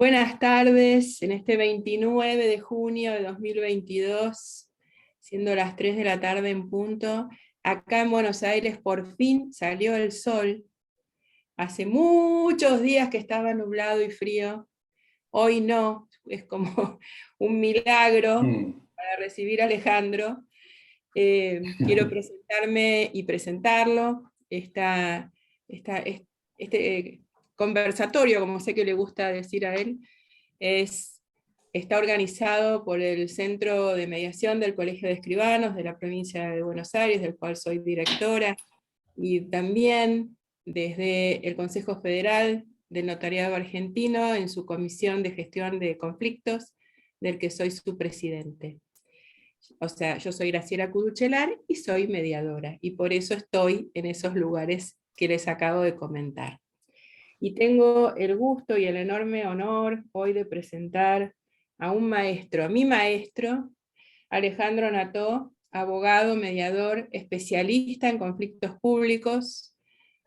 Buenas tardes, en este 29 de junio de 2022, siendo las 3 de la tarde en punto. Acá en Buenos Aires por fin salió el sol. Hace muchos días que estaba nublado y frío. Hoy no, es como un milagro para recibir a Alejandro. Quiero presentarme y presentarlo. Este conversatorio, como sé que le gusta decir a él, está organizado por el Centro de Mediación del Colegio de Escribanos de la provincia de Buenos Aires, del cual soy directora, y también desde el Consejo Federal del Notariado Argentino en su Comisión de Gestión de Conflictos, del que soy su presidente. O sea, yo soy Graciela Cuduchelar y soy mediadora, y por eso estoy en esos lugares que les acabo de comentar. Y tengo el gusto y el enorme honor hoy de presentar a un maestro, a mi maestro, Alejandro Nató, abogado, mediador, especialista en conflictos públicos,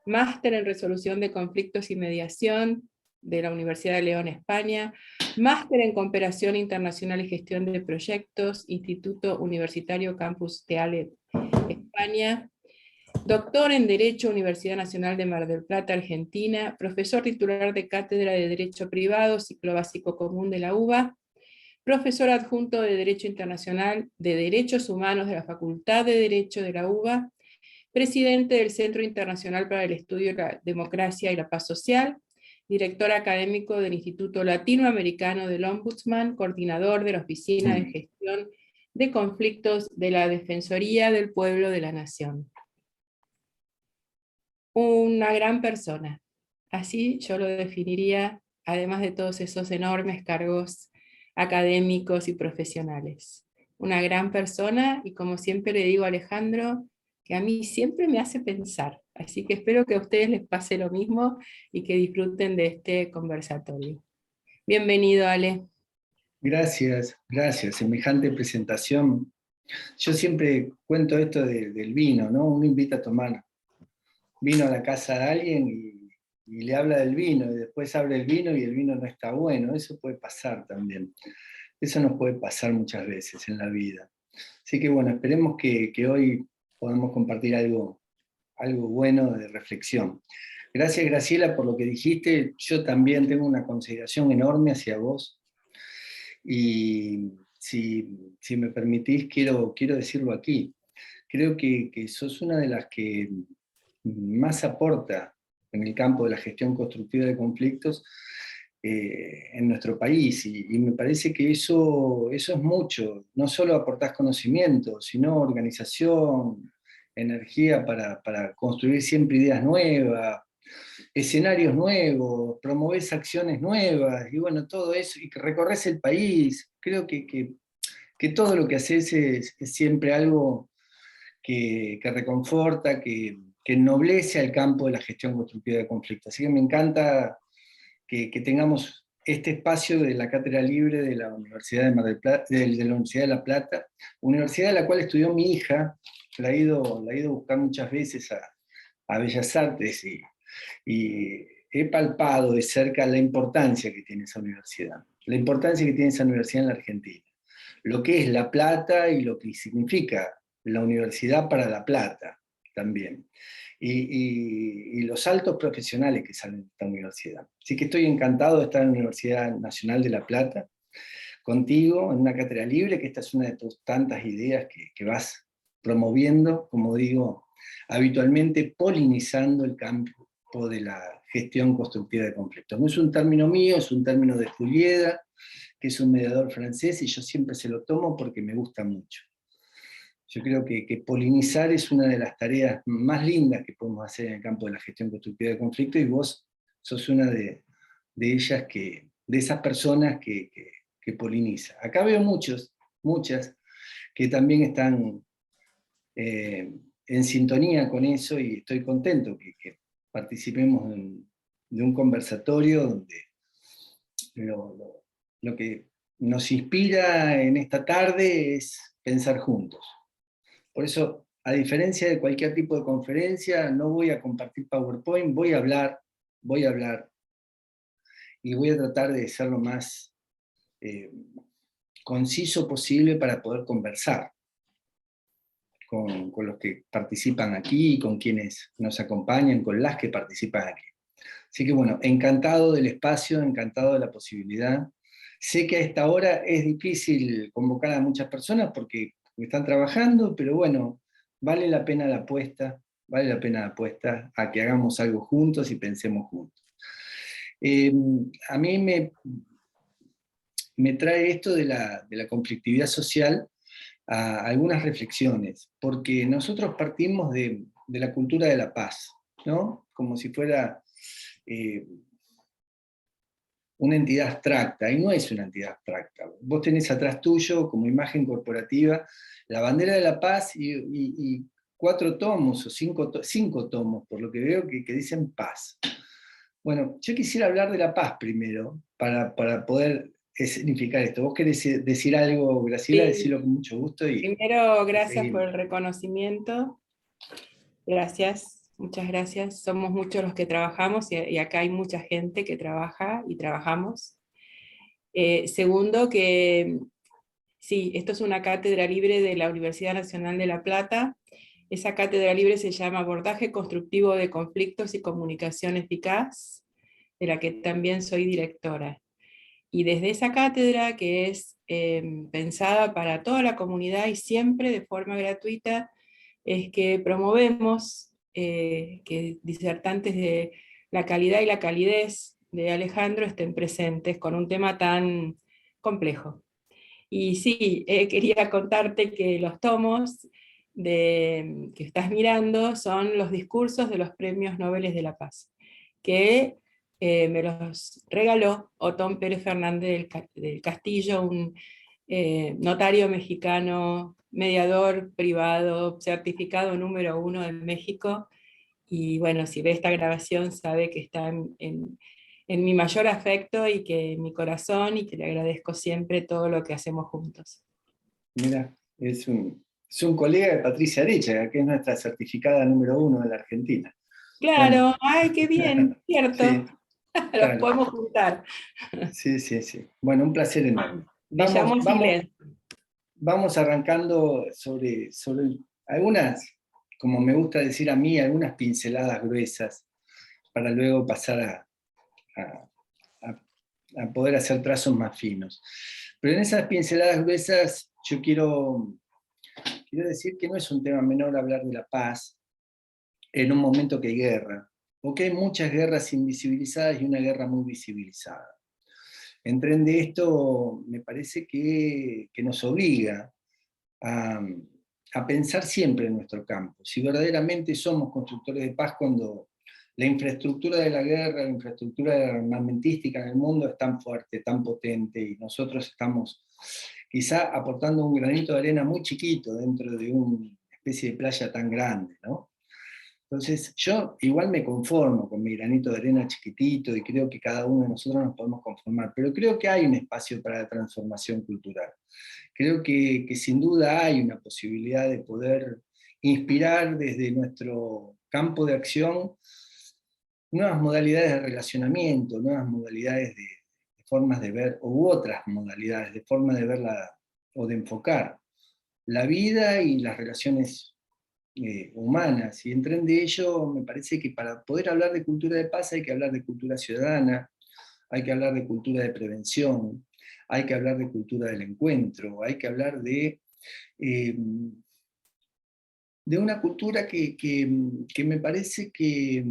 máster en resolución de conflictos y mediación de la Universidad de León, España, máster en cooperación internacional y gestión de proyectos, Instituto Universitario Campus Teale, España, doctor en Derecho, Universidad Nacional de Mar del Plata, Argentina, profesor titular de Cátedra de Derecho Privado, Ciclo Básico Común de la UBA, profesor adjunto de Derecho Internacional de Derechos Humanos de la Facultad de Derecho de la UBA, presidente del Centro Internacional para el Estudio de la Democracia y la Paz Social, director académico del Instituto Latinoamericano del Ombudsman, coordinador de la Oficina de Gestión de Conflictos de la Defensoría del Pueblo de la Nación. Una gran persona, así yo lo definiría, además de todos esos enormes cargos académicos y profesionales. Una gran persona, y como siempre le digo a Alejandro, que a mí siempre me hace pensar, así que espero que a ustedes les pase lo mismo y que disfruten de este conversatorio. Bienvenido, Ale. Gracias, gracias. Semejante presentación. Yo siempre cuento esto del vino, ¿no? Uno invita a tomar vino a la casa de alguien y le habla del vino, y después abre el vino y el vino no está bueno. Eso puede pasar también. Eso nos puede pasar muchas veces en la vida. Así que bueno, esperemos que hoy podamos compartir algo bueno de reflexión. Gracias, Graciela, por lo que dijiste. Yo también tengo una consideración enorme hacia vos. Y si me permitís, quiero decirlo aquí. Creo que sos una de las que más aporta en el campo de la gestión constructiva de conflictos en nuestro país, y me parece que eso es mucho. No solo aportás conocimiento, sino organización, energía para construir siempre ideas nuevas, escenarios nuevos, promovés acciones nuevas, y bueno, todo eso, y que recorres el país. Creo que todo lo que haces es siempre algo que reconforta, que ennoblece al campo de la gestión constructiva de conflictos. Así que me encanta que tengamos este espacio de la Cátedra Libre de la Universidad de Mar del Plata, de la Universidad de La Plata, universidad en la cual estudió mi hija. La he ido a buscar muchas veces a Bellas Artes, y he palpado de cerca la importancia que tiene esa universidad, la importancia que tiene esa universidad en la Argentina, lo que es La Plata y lo que significa la universidad para La Plata también, y los altos profesionales que salen de esta universidad. Así que estoy encantado de estar en la Universidad Nacional de La Plata, contigo, en una cátedra libre, que esta es una de tus tantas ideas que vas promoviendo, como digo, habitualmente polinizando el campo de la gestión constructiva de conflictos. No es un término mío, es un término de Julieda, que es un mediador francés, y yo siempre se lo tomo porque me gusta mucho. Yo creo que polinizar es una de las tareas más lindas que podemos hacer en el campo de la gestión constructiva de conflictos, y vos sos una de ellas, de esas personas que poliniza. Acá veo muchas que también están en sintonía con eso, y estoy contento que participemos de un conversatorio donde lo que nos inspira en esta tarde es pensar juntos. Por eso, a diferencia de cualquier tipo de conferencia, no voy a compartir PowerPoint, voy a hablar, y voy a tratar de ser lo más conciso posible para poder conversar con los que participan aquí, con quienes nos acompañan, con las que participan aquí. Así que bueno, encantado del espacio, encantado de la posibilidad. Sé que a esta hora es difícil convocar a muchas personas porque están trabajando, pero bueno, vale la pena la apuesta, vale la pena la apuesta a que hagamos algo juntos y pensemos juntos. A mí me trae esto de la conflictividad social a algunas reflexiones, porque nosotros partimos de la cultura de la paz, ¿no? Como si fuera una entidad abstracta, y no es una entidad abstracta. Vos tenés atrás tuyo, como imagen corporativa, la bandera de la paz y 4 tomos, o 5 tomos, por lo que veo, que dicen paz. Bueno, yo quisiera hablar de la paz primero, para poder significar esto. ¿Vos querés decir algo, Graciela? Sí, Decirlo con mucho gusto primero, y gracias por seguimos. el reconocimiento. Gracias, muchas gracias. Somos muchos los que trabajamos y acá hay mucha gente que trabaja y trabajamos. Segundo, que sí, esto es una cátedra libre de la Universidad Nacional de La Plata. Esa cátedra libre se llama Abordaje Constructivo de Conflictos y Comunicación Eficaz, de la que también soy directora. Y desde esa cátedra, que es pensada para toda la comunidad y siempre de forma gratuita, es que promovemos que disertantes de la calidad y la calidez de Alejandro estén presentes con un tema tan complejo. Y sí, quería contarte que los tomos que estás mirando son los discursos de los premios Nobel de la Paz, que me los regaló Otón Pérez Fernández del Castillo, un notario mexicano, mediador privado, certificado número 1 de México. Y bueno, si ve esta grabación sabe que está en mi mayor afecto y que en mi corazón, y que le agradezco siempre todo lo que hacemos juntos. Mira, es un colega de Patricia Arechaga, que es nuestra certificada número 1 de la Argentina. Bueno, Claro, ay, qué bien, cierto. sí, Los claro. podemos juntar. Sí, sí, sí. Bueno, un placer enorme. Me Vamos, llamo vamos, Silencio. vamos arrancando sobre algunas, como me gusta decir a mí, algunas pinceladas gruesas, para luego pasar a- a poder hacer trazos más finos. Pero en esas pinceladas gruesas yo quiero decir que no es un tema menor hablar de la paz en un momento que hay guerra, o que hay muchas guerras invisibilizadas y una guerra muy visibilizada. Entiende esto, me parece que nos obliga a, a pensar siempre en nuestro campo. Si verdaderamente somos constructores de paz, cuando la infraestructura de la guerra, la infraestructura armamentística en el mundo es tan fuerte, tan potente, y nosotros estamos quizá aportando un granito de arena muy chiquito dentro de una especie de playa tan grande, ¿no? Entonces, yo igual me conformo con mi granito de arena chiquitito, y creo que cada uno de nosotros nos podemos conformar, pero creo que hay un espacio para la transformación cultural. Creo que sin duda hay una posibilidad de poder inspirar desde nuestro campo de acción nuevas modalidades de relacionamiento, nuevas modalidades de formas de ver, u otras modalidades de forma de verla o de enfocar la vida y las relaciones humanas. Y entre ello, me parece que para poder hablar de cultura de paz hay que hablar de cultura ciudadana, hay que hablar de cultura de prevención, hay que hablar de cultura del encuentro, hay que hablar eh, de una cultura que me parece que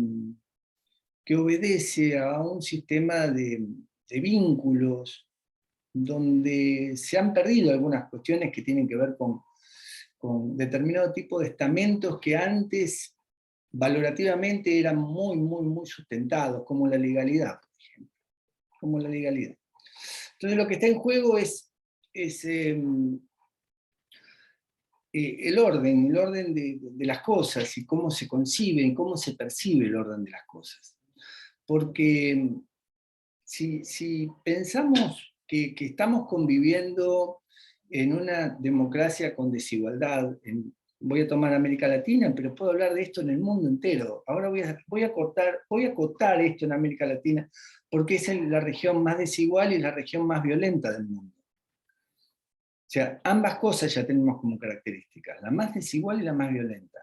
obedece a un sistema de vínculos donde se han perdido algunas cuestiones que tienen que ver con determinado tipo de estamentos que antes valorativamente eran muy, muy, muy sustentados, como la legalidad, por ejemplo, como la legalidad. Entonces lo que está en juego es el orden de las cosas, y cómo se concibe y cómo se percibe el orden de las cosas. Porque si pensamos que estamos conviviendo en una democracia con desigualdad, voy a tomar América Latina, pero puedo hablar de esto en el mundo entero. Ahora voy a acotar esto en América Latina, porque es la región más desigual y la región más violenta del mundo. O sea, ambas cosas ya tenemos como características, la más desigual y la más violenta.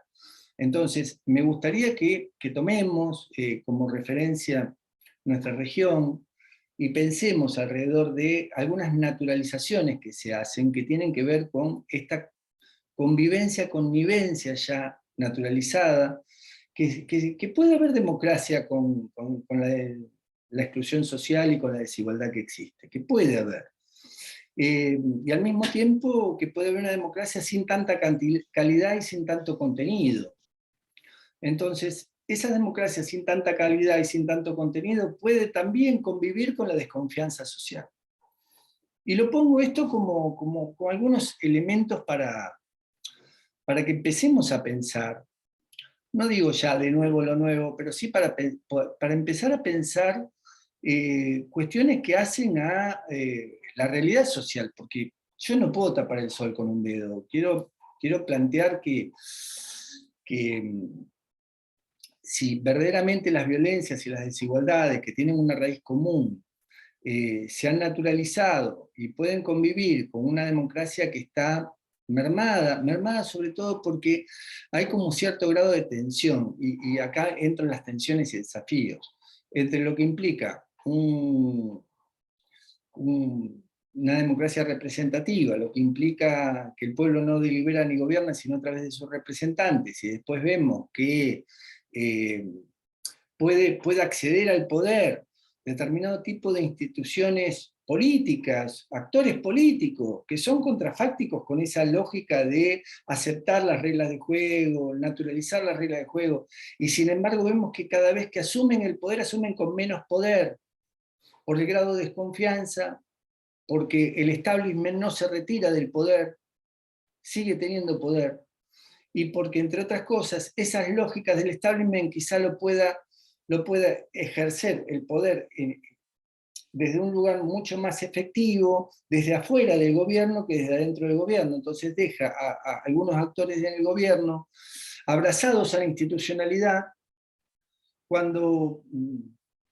Entonces, me gustaría que tomemos como referencia nuestra región y pensemos alrededor de algunas naturalizaciones que se hacen, que tienen que ver con esta convivencia, connivencia ya naturalizada, que puede haber democracia con la exclusión social y con la desigualdad que existe, que puede haber. Y al mismo tiempo que puede haber una democracia sin tanta calidad y sin tanto contenido. Entonces, esa democracia sin tanta calidad y sin tanto contenido puede también convivir con la desconfianza social. Y lo pongo esto como algunos elementos para que empecemos a pensar, no digo ya de nuevo lo nuevo, pero sí para empezar a pensar cuestiones que hacen a la realidad social, porque yo no puedo tapar el sol con un dedo. Quiero plantear que si verdaderamente las violencias y las desigualdades que tienen una raíz común se han naturalizado y pueden convivir con una democracia que está mermada sobre todo porque hay como cierto grado de tensión, y acá entran las tensiones y desafíos, entre lo que implica una democracia representativa, lo que implica que el pueblo no delibera ni gobierna sino a través de sus representantes, y después vemos que puede acceder al poder determinado tipo de instituciones políticas, actores políticos, que son contrafácticos con esa lógica de aceptar las reglas de juego, naturalizar las reglas de juego, y sin embargo vemos que cada vez que asumen el poder, asumen con menos poder, por el grado de desconfianza, porque el establishment no se retira del poder, sigue teniendo poder, y porque, entre otras cosas, esas lógicas del establishment quizá lo pueda ejercer el poder desde un lugar mucho más efectivo, desde afuera del gobierno que desde adentro del gobierno. Entonces deja a algunos actores del gobierno abrazados a la institucionalidad, cuando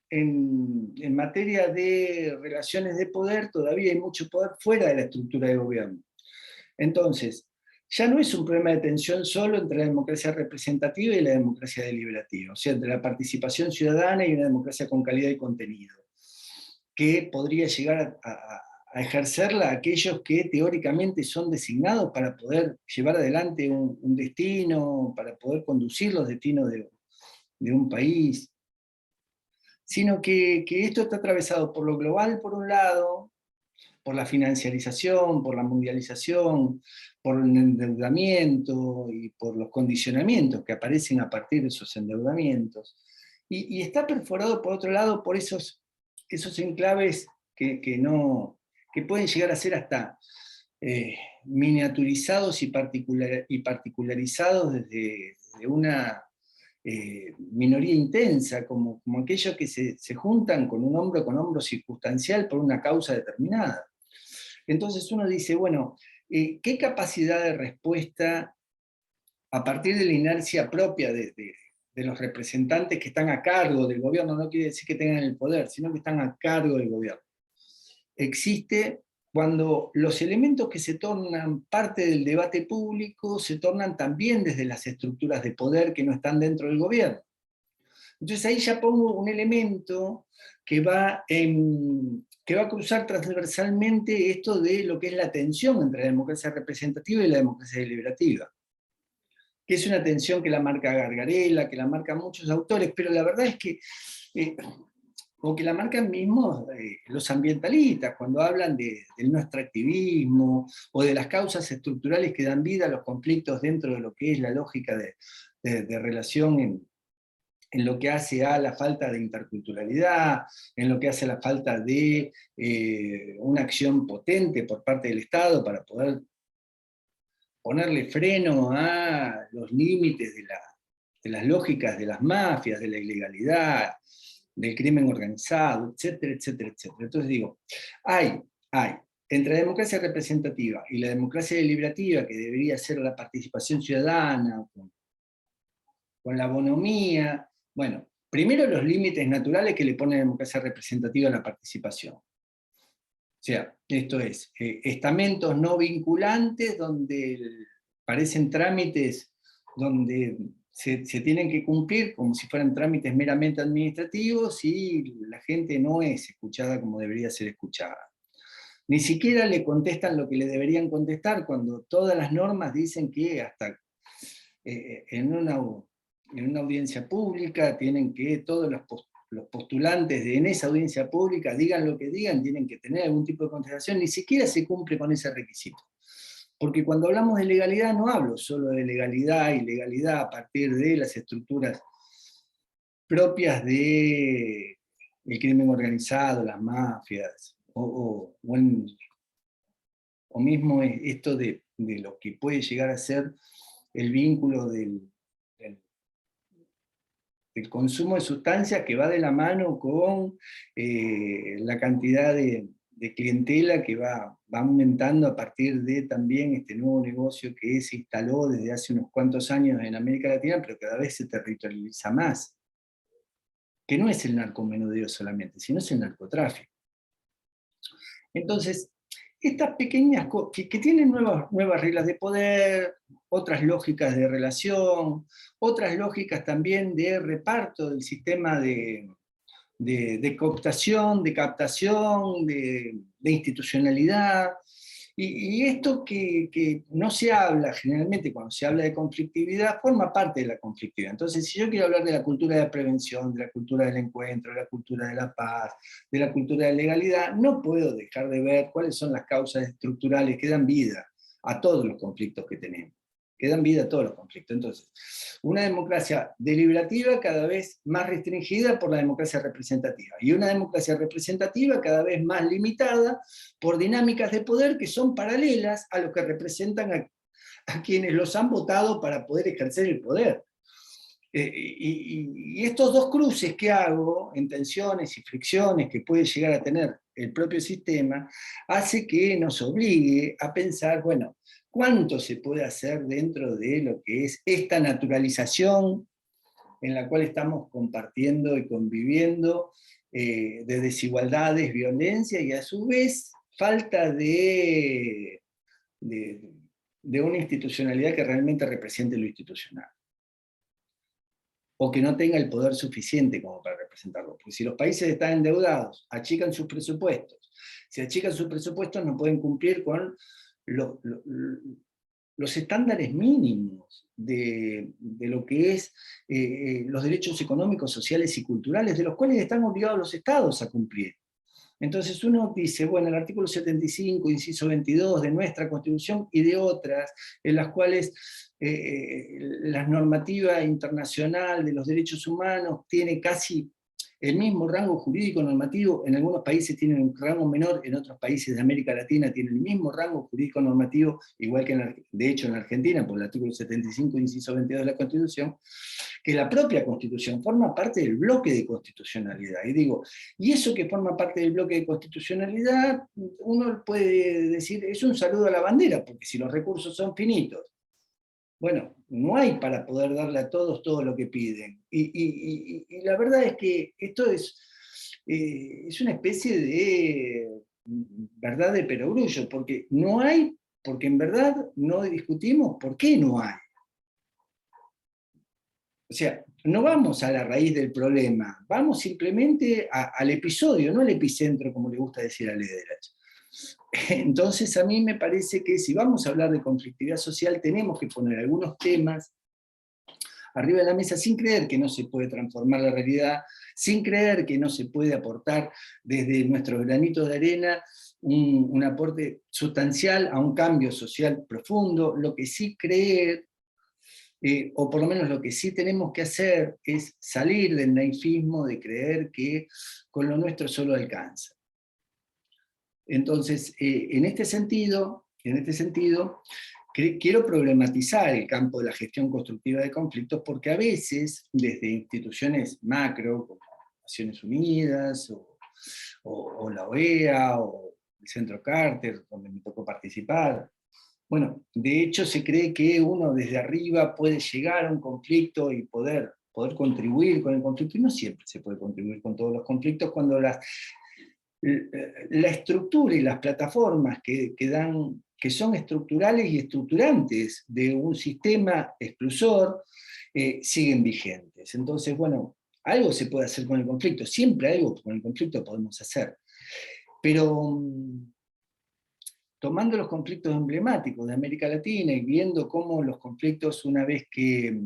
en materia de relaciones de poder todavía hay mucho poder fuera de la estructura de gobierno. Entonces, ya no es un problema de tensión solo entre la democracia representativa y la democracia deliberativa, o sea, entre la participación ciudadana y una democracia con calidad y contenido, que podría llegar a ejercerla aquellos que teóricamente son designados para poder llevar adelante un destino, para poder conducir los destinos de un país, sino que esto está atravesado por lo global por un lado, por la financiarización, por la mundialización, por el endeudamiento y por los condicionamientos que aparecen a partir de esos endeudamientos. Y está perforado, por otro lado, por esos enclaves que pueden llegar a ser hasta miniaturizados y particularizados desde una minoría intensa, como aquellos que se juntan con un hombro con hombro circunstancial por una causa determinada. Entonces uno dice, bueno, ¿qué capacidad de respuesta a partir de la inercia propia de los representantes que están a cargo del gobierno, no quiere decir que tengan el poder, sino que están a cargo del gobierno, existe cuando los elementos que se tornan parte del debate público se tornan también desde las estructuras de poder que no están dentro del gobierno? Entonces ahí ya pongo un elemento que va a cruzar transversalmente esto de lo que es la tensión entre la democracia representativa y la democracia deliberativa, que es una tensión que la marca Gargarella, que la marcan muchos autores, pero la verdad es que, o que la marcan mismos los ambientalistas, cuando hablan del no extractivismo, o de las causas estructurales que dan vida a los conflictos dentro de lo que es la lógica de relación en lo que hace a la falta de interculturalidad, en lo que hace a la falta de una acción potente por parte del Estado para poder ponerle freno a los límites de las lógicas de las mafias, de la ilegalidad, del crimen organizado, etcétera, etcétera, etcétera. Entonces digo, hay entre la democracia representativa y la democracia deliberativa, que debería ser la participación ciudadana, con la bonomía, bueno, primero los límites naturales que le pone la democracia representativa a la participación. O sea, esto es, estamentos no vinculantes donde parecen trámites donde se tienen que cumplir como si fueran trámites meramente administrativos y la gente no es escuchada como debería ser escuchada. Ni siquiera le contestan lo que le deberían contestar cuando todas las normas dicen que hasta en una audiencia pública tienen que todos los postulantes en esa audiencia pública, digan lo que digan, tienen que tener algún tipo de contestación, ni siquiera se cumple con ese requisito. Porque cuando hablamos de legalidad no hablo solo de legalidad y legalidad a partir de las estructuras propias del crimen organizado, las mafias, o mismo esto de lo que puede llegar a ser el vínculo del consumo de sustancias que va de la mano con la cantidad de clientela que va aumentando a partir de también este nuevo negocio que se instaló desde hace unos cuantos años en América Latina, pero cada vez se territorializa más. Que no es el narcomenudeo solamente, sino es el narcotráfico. Entonces, estas pequeñas cosas que tienen nuevas reglas de poder, otras lógicas de relación, otras lógicas también de reparto del sistema de cooptación, de captación, de institucionalidad, y esto que no se habla generalmente cuando se habla de conflictividad, forma parte de la conflictividad. Entonces, si yo quiero hablar de la cultura de la prevención, de la cultura del encuentro, de la cultura de la paz, de la cultura de la legalidad, no puedo dejar de ver cuáles son las causas estructurales que dan vida a todos los conflictos que tenemos, que dan vida a todos los conflictos. Entonces, una democracia deliberativa cada vez más restringida por la democracia representativa, y una democracia representativa cada vez más limitada por dinámicas de poder que son paralelas a los que representan a quienes los han votado para poder ejercer el poder. Y estos dos cruces que hago, en tensiones y fricciones que puede llegar a tener el propio sistema, hace que nos obligue a pensar, bueno, ¿cuánto se puede hacer dentro de lo que es esta naturalización en la cual estamos compartiendo y conviviendo de desigualdades, violencia y a su vez falta de una institucionalidad que realmente represente lo institucional? O que no tenga el poder suficiente como para representarlo. Porque si los países están endeudados, achican sus presupuestos. Si achican sus presupuestos no pueden cumplir con los estándares mínimos de lo que es los derechos económicos, sociales y culturales, de los cuales están obligados los estados a cumplir. Entonces uno dice, bueno, el artículo 75, inciso 22 de nuestra Constitución y de otras, en las cuales la normativa internacional de los derechos humanos tiene casi el mismo rango jurídico normativo, en algunos países tienen un rango menor, en otros países de América Latina tienen el mismo rango jurídico normativo, igual que de hecho en la Argentina, por el artículo 75, inciso 22 de la Constitución, que la propia Constitución forma parte del bloque de constitucionalidad. Y digo, y eso que forma parte del bloque de constitucionalidad, uno puede decir, es un saludo a la bandera, porque si los recursos son finitos, bueno, no hay para poder darle a todos todo lo que piden. Y la verdad es que esto es una especie de verdad de perogrullo, porque no hay, porque en verdad no discutimos por qué no hay. O sea, no vamos a la raíz del problema, vamos simplemente al episodio, no al epicentro, como le gusta decir a Lederach. Entonces a mí me parece que si vamos a hablar de conflictividad social tenemos que poner algunos temas arriba de la mesa sin creer que no se puede transformar la realidad, sin creer que no se puede aportar desde nuestros granitos de arena un aporte sustancial a un cambio social profundo. Lo que sí creer, o por lo menos lo que sí tenemos que hacer es salir del naifismo de creer que con lo nuestro solo alcanza. Entonces, en este sentido, quiero problematizar el campo de la gestión constructiva de conflictos, porque a veces, desde instituciones macro, como Naciones Unidas, o la OEA, o el Centro Carter, donde me tocó participar. Bueno, de hecho se cree que uno desde arriba puede llegar a un conflicto y poder contribuir con el conflicto, y no siempre se puede contribuir con todos los conflictos cuando la estructura y las plataformas que son estructurales y estructurantes de un sistema exclusor siguen vigentes. Entonces, bueno, algo se puede hacer con el conflicto, siempre algo con el conflicto podemos hacer, pero tomando los conflictos emblemáticos de América Latina y viendo cómo los conflictos, una vez que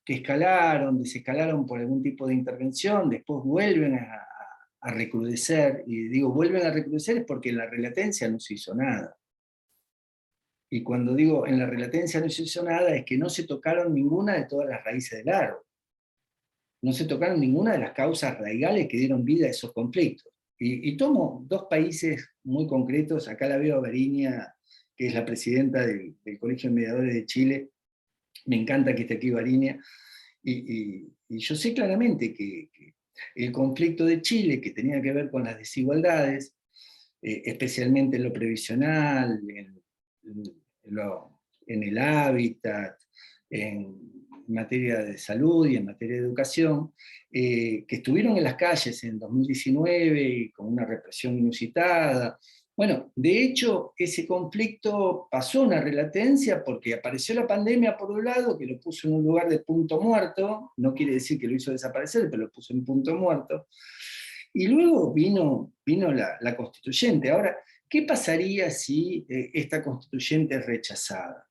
desescalaron por algún tipo de intervención, después vuelven a recrudecer, y digo vuelven a recrudecer es porque en la relatencia no se hizo nada. Y cuando digo en la relatencia no se hizo nada, es que no se tocaron ninguna de todas las raíces del árbol. No se tocaron ninguna de las causas raigales que dieron vida a esos conflictos. Y tomo dos países muy concretos, acá la veo a Variña, que es la presidenta del Colegio de Mediadores de Chile, me encanta que esté aquí Variña, y yo sé claramente que el conflicto de Chile, que tenía que ver con las desigualdades, especialmente en lo previsional, en el hábitat, en materia de salud y en materia de educación, que estuvieron en las calles en 2019 y con una represión inusitada. Bueno, de hecho, ese conflicto pasó una relatencia porque apareció la pandemia por un lado, que lo puso en un lugar de punto muerto, no quiere decir que lo hizo desaparecer, pero lo puso en punto muerto, y luego vino la constituyente. Ahora, ¿qué pasaría si esta constituyente es rechazada?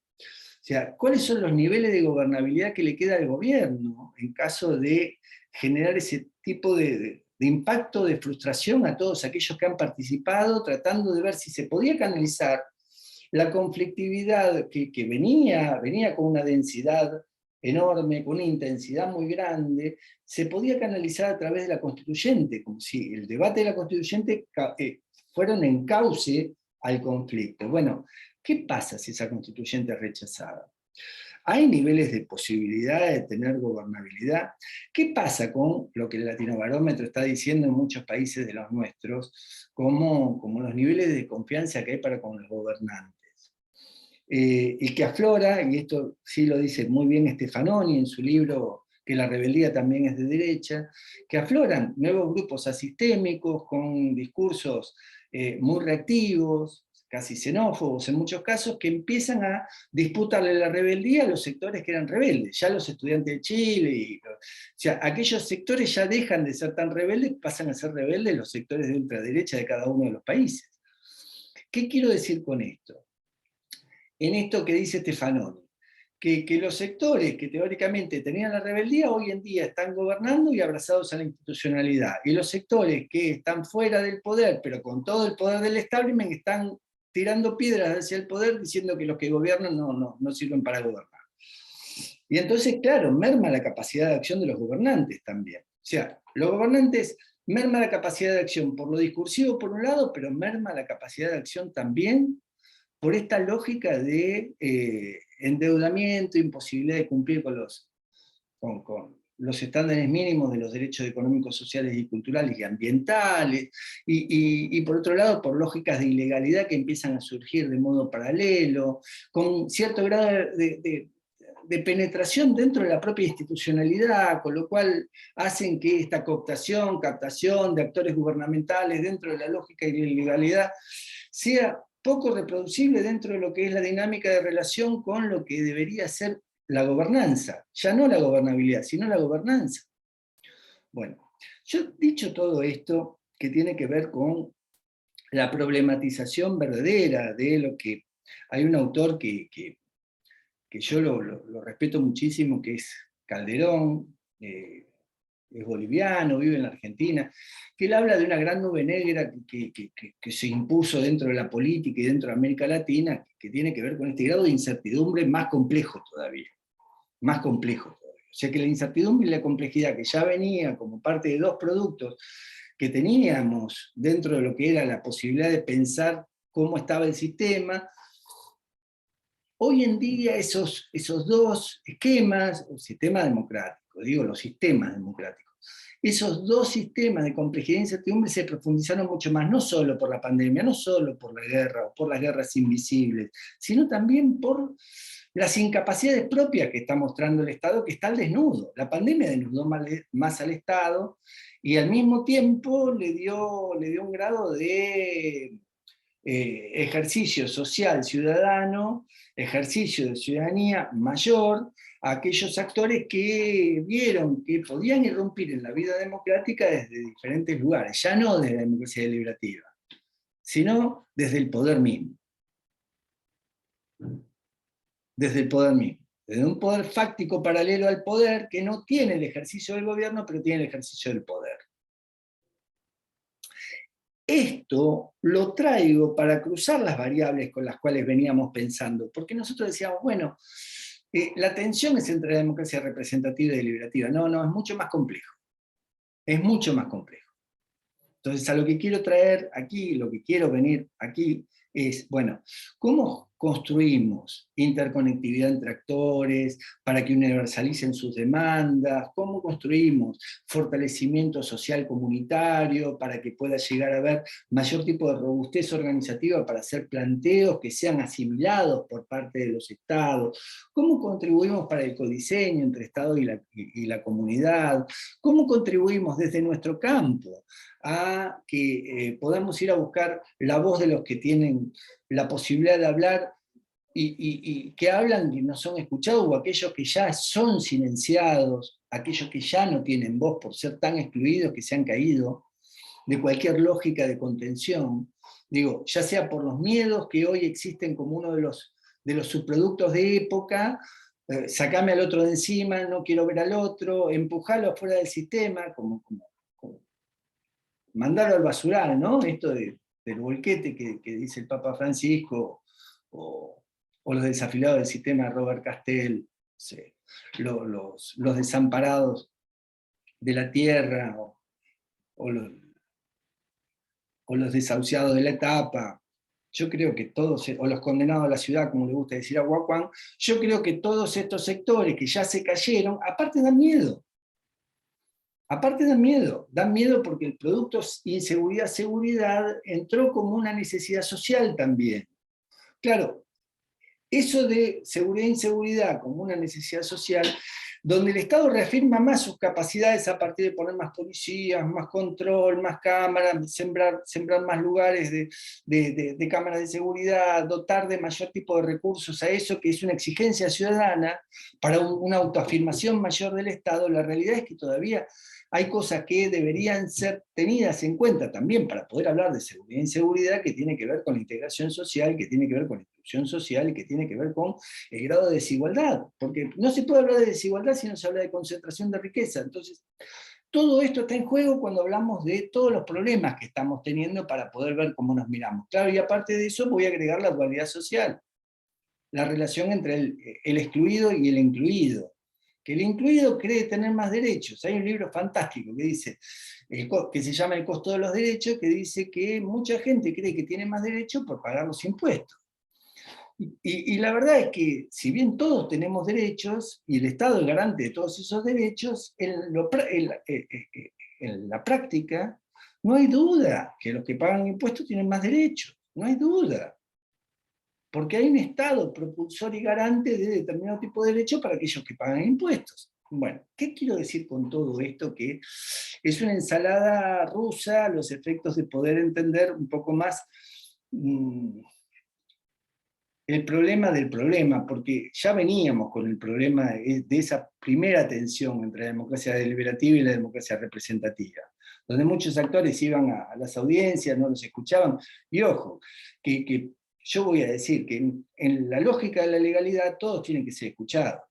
O sea, ¿cuáles son los niveles de gobernabilidad que le queda al gobierno en caso de generar ese tipo de impacto, de frustración a todos aquellos que han participado, tratando de ver si se podía canalizar la conflictividad que venía con una densidad enorme, con una intensidad muy grande, se podía canalizar a través de la constituyente, como si el debate de la constituyente fuera un encauce al conflicto? Bueno, ¿qué pasa si esa constituyente es rechazada? ¿Hay niveles de posibilidad de tener gobernabilidad? ¿Qué pasa con lo que el Latinobarómetro está diciendo en muchos países de los nuestros, como los niveles de confianza que hay para con los gobernantes? Y que aflora, y esto sí lo dice muy bien Stefanoni en su libro, que la rebeldía también es de derecha, que afloran nuevos grupos asistémicos con discursos muy reactivos, casi xenófobos en muchos casos, que empiezan a disputarle la rebeldía a los sectores que eran rebeldes, ya los estudiantes de Chile, o sea, aquellos sectores ya dejan de ser tan rebeldes, pasan a ser rebeldes los sectores de ultraderecha de cada uno de los países. ¿Qué quiero decir con esto? En esto que dice Stefanoni, que los sectores que teóricamente tenían la rebeldía hoy en día están gobernando y abrazados a la institucionalidad, y los sectores que están fuera del poder, pero con todo el poder del establishment, están tirando piedras hacia el poder diciendo que los que gobiernan no sirven para gobernar. Y entonces, claro, merma la capacidad de acción de los gobernantes también. O sea, los gobernantes merma la capacidad de acción por lo discursivo por un lado, pero merma la capacidad de acción también por esta lógica de endeudamiento, imposibilidad de cumplir con los estándares mínimos de los derechos económicos, sociales y culturales y ambientales, y por otro lado por lógicas de ilegalidad que empiezan a surgir de modo paralelo, con cierto grado de penetración dentro de la propia institucionalidad, con lo cual hacen que esta captación de actores gubernamentales dentro de la lógica y la ilegalidad sea poco reproducible dentro de lo que es la dinámica de relación con lo que debería ser la gobernanza, ya no la gobernabilidad, sino la gobernanza. Bueno, yo dicho todo esto, que tiene que ver con la problematización verdadera de lo que... Hay un autor que yo lo respeto muchísimo, que es Calderón, es boliviano, vive en la Argentina, que él habla de una gran nube negra que se impuso dentro de la política y dentro de América Latina, que tiene que ver con este grado de incertidumbre más complejo todavía, más complejo todavía. O sea que la incertidumbre y la complejidad que ya venía como parte de dos productos que teníamos dentro de lo que era la posibilidad de pensar cómo estaba el sistema, hoy en día esos dos esquemas, el sistema democrático, digo los sistemas democráticos, esos dos sistemas de complejidad e incertidumbre se profundizaron mucho más, no solo por la pandemia, no solo por la guerra o por las guerras invisibles, sino también por las incapacidades propias que está mostrando el Estado, que está al desnudo. La pandemia desnudó más al Estado y al mismo tiempo le dio un grado de ejercicio social ciudadano, ejercicio de ciudadanía mayor a aquellos actores que vieron que podían irrumpir en la vida democrática desde diferentes lugares, ya no desde la democracia deliberativa, sino desde el poder mismo. Desde el poder mismo. Desde un poder fáctico paralelo al poder que no tiene el ejercicio del gobierno, pero tiene el ejercicio del poder. Esto lo traigo para cruzar las variables con las cuales veníamos pensando, porque nosotros decíamos, bueno, la tensión es entre la democracia representativa y deliberativa. No, es mucho más complejo. Es mucho más complejo. Entonces, a lo que quiero traer aquí, lo que quiero venir aquí, es, bueno, ¿cómo construimos interconectividad entre actores para que universalicen sus demandas? ¿Cómo construimos fortalecimiento social comunitario para que pueda llegar a haber mayor tipo de robustez organizativa para hacer planteos que sean asimilados por parte de los estados? ¿Cómo contribuimos para el codiseño entre Estado y la comunidad? ¿Cómo contribuimos desde nuestro campo a que podamos ir a buscar la voz de los que tienen la posibilidad de hablar y que hablan y no son escuchados, o aquellos que ya son silenciados, aquellos que ya no tienen voz por ser tan excluidos que se han caído de cualquier lógica de contención? Digo, ya sea por los miedos que hoy existen como uno de los subproductos de época, sacame al otro de encima, no quiero ver al otro, empujarlo afuera del sistema, como mandarlo al basural, ¿no? Esto del volquete que dice el Papa Francisco, o los desafilados del sistema de Robert Castell, sí, los desamparados de la tierra, o los desahuciados de la etapa. Yo creo que todos, o los condenados a la ciudad, como le gusta decir a Guacuán, yo creo que todos estos sectores que ya se cayeron, aparte dan miedo. Aparte dan miedo porque el producto inseguridad-seguridad entró como una necesidad social también. Claro, eso de seguridad-inseguridad como una necesidad social, donde el Estado reafirma más sus capacidades a partir de poner más policías, más control, más cámaras, sembrar más lugares de cámaras de seguridad, dotar de mayor tipo de recursos a eso, que es una exigencia ciudadana para una autoafirmación mayor del Estado. La realidad es que todavía hay cosas que deberían ser tenidas en cuenta también para poder hablar de seguridad e inseguridad, que tiene que ver con la integración social, que tiene que ver con la inclusión social y que tiene que ver con el grado de desigualdad, porque no se puede hablar de desigualdad si no se habla de concentración de riqueza. Entonces, todo esto está en juego cuando hablamos de todos los problemas que estamos teniendo para poder ver cómo nos miramos. Claro, y aparte de eso voy a agregar la dualidad social, la relación entre el excluido y el incluido. Que el incluido cree tener más derechos. Hay un libro fantástico que dice, que se llama El costo de los derechos, que dice que mucha gente cree que tiene más derechos por pagar los impuestos. Y la verdad es que, si bien todos tenemos derechos, y el Estado es garante de todos esos derechos, en la práctica no hay duda que los que pagan impuestos tienen más derechos. No hay duda. Porque hay un Estado propulsor y garante de determinado tipo de derecho para aquellos que pagan impuestos. Bueno, ¿qué quiero decir con todo esto? Que es una ensalada rusa a los efectos de poder entender un poco más el problema del problema, porque ya veníamos con el problema de esa primera tensión entre la democracia deliberativa y la democracia representativa, donde muchos actores iban a las audiencias, no los escuchaban, y ojo, que yo voy a decir que en la lógica de la legalidad todos tienen que ser escuchados.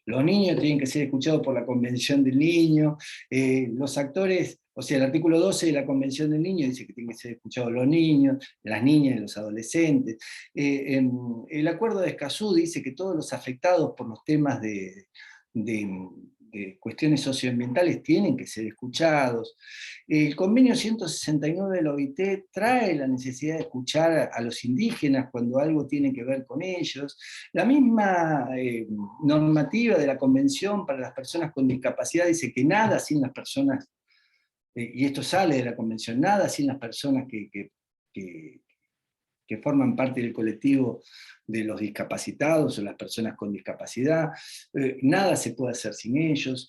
Los niños tienen que ser escuchados por la Convención del Niño, los actores, o sea, el artículo 12 de la Convención del Niño dice que tienen que ser escuchados los niños, las niñas y los adolescentes. El Acuerdo de Escazú dice que todos los afectados por los temas de cuestiones socioambientales tienen que ser escuchados. El convenio 169 de la OIT trae la necesidad de escuchar a los indígenas cuando algo tiene que ver con ellos. La misma normativa de la Convención para las personas con discapacidad dice que nada sin las personas y esto sale de la convención, nada sin las personas que forman parte del colectivo de los discapacitados o las personas con discapacidad, nada se puede hacer sin ellos.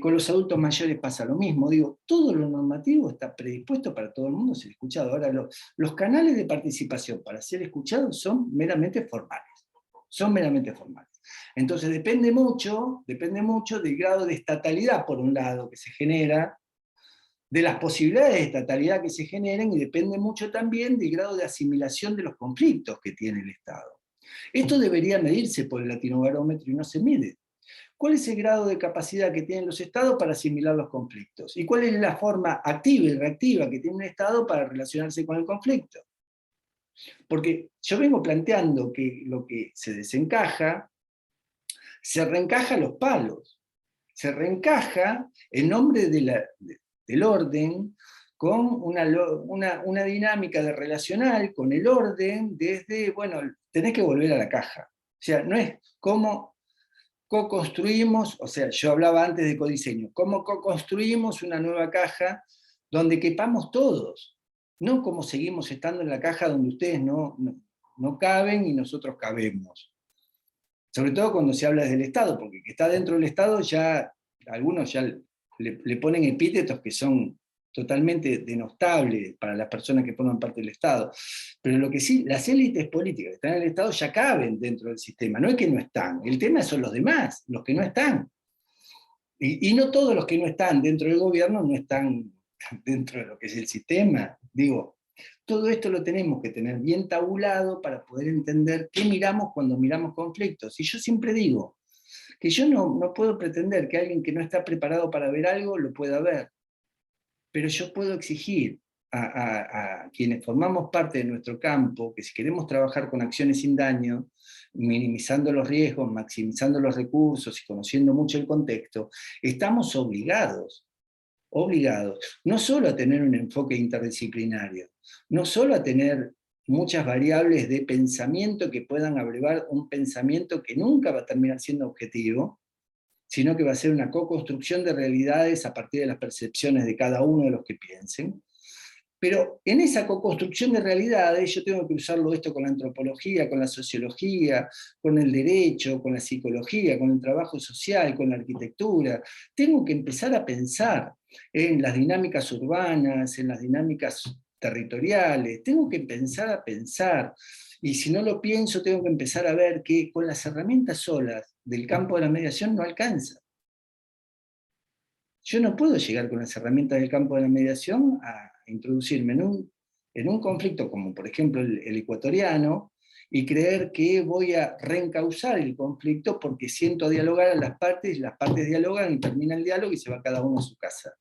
Con los adultos mayores pasa lo mismo, digo, todo lo normativo está predispuesto para todo el mundo ser escuchado. Ahora, los canales de participación para ser escuchados son meramente formales. Entonces depende mucho del grado de estatalidad, por un lado, que se genera, de las posibilidades de estatalidad que se generen, y depende mucho también del grado de asimilación de los conflictos que tiene el Estado. Esto debería medirse por el Latinobarómetro y no se mide. ¿Cuál es el grado de capacidad que tienen los Estados para asimilar los conflictos? ¿Y cuál es la forma activa y reactiva que tiene un Estado para relacionarse con el conflicto? Porque yo vengo planteando que lo que se desencaja, se reencaja a los palos. Se reencaja en nombre del orden, con una dinámica de relacional con el orden, desde, bueno, tenés que volver a la caja. O sea, no es cómo co-construimos, o sea, yo hablaba antes de codiseño, cómo co-construimos una nueva caja donde quepamos todos, no como seguimos estando en la caja donde ustedes no caben y nosotros cabemos. Sobre todo cuando se habla desde el Estado, porque el que está dentro del Estado ya, algunos ya le ponen epítetos que son totalmente denostables para las personas que forman parte del Estado. Pero lo que sí, las élites políticas que están en el Estado ya caben dentro del sistema, no es que no están, el tema son los demás, los que no están. Y no todos los que no están dentro del gobierno no están dentro de lo que es el sistema. Digo, todo esto lo tenemos que tener bien tabulado para poder entender qué miramos cuando miramos conflictos. Y yo siempre digo que yo no puedo pretender que alguien que no está preparado para ver algo lo pueda ver, pero yo puedo exigir a quienes formamos parte de nuestro campo que si queremos trabajar con acciones sin daño, minimizando los riesgos, maximizando los recursos y conociendo mucho el contexto, estamos obligados no solo a tener un enfoque interdisciplinario, no solo a tener muchas variables de pensamiento que puedan abrevar un pensamiento que nunca va a terminar siendo objetivo, sino que va a ser una co-construcción de realidades a partir de las percepciones de cada uno de los que piensen. Pero en esa co-construcción de realidades yo tengo que usarlo esto con la antropología, con la sociología, con el derecho, con la psicología, con el trabajo social, con la arquitectura. Tengo que empezar a pensar en las dinámicas urbanas, en las dinámicas territoriales. Tengo que empezar a pensar. Y si no lo pienso, tengo que empezar a ver que con las herramientas solas del campo de la mediación no alcanza. Yo no puedo llegar con las herramientas del campo de la mediación a introducirme en un conflicto como por ejemplo el ecuatoriano y creer que voy a reencauzar el conflicto porque siento dialogar a las partes dialogan y termina el diálogo y se va cada uno a su casa.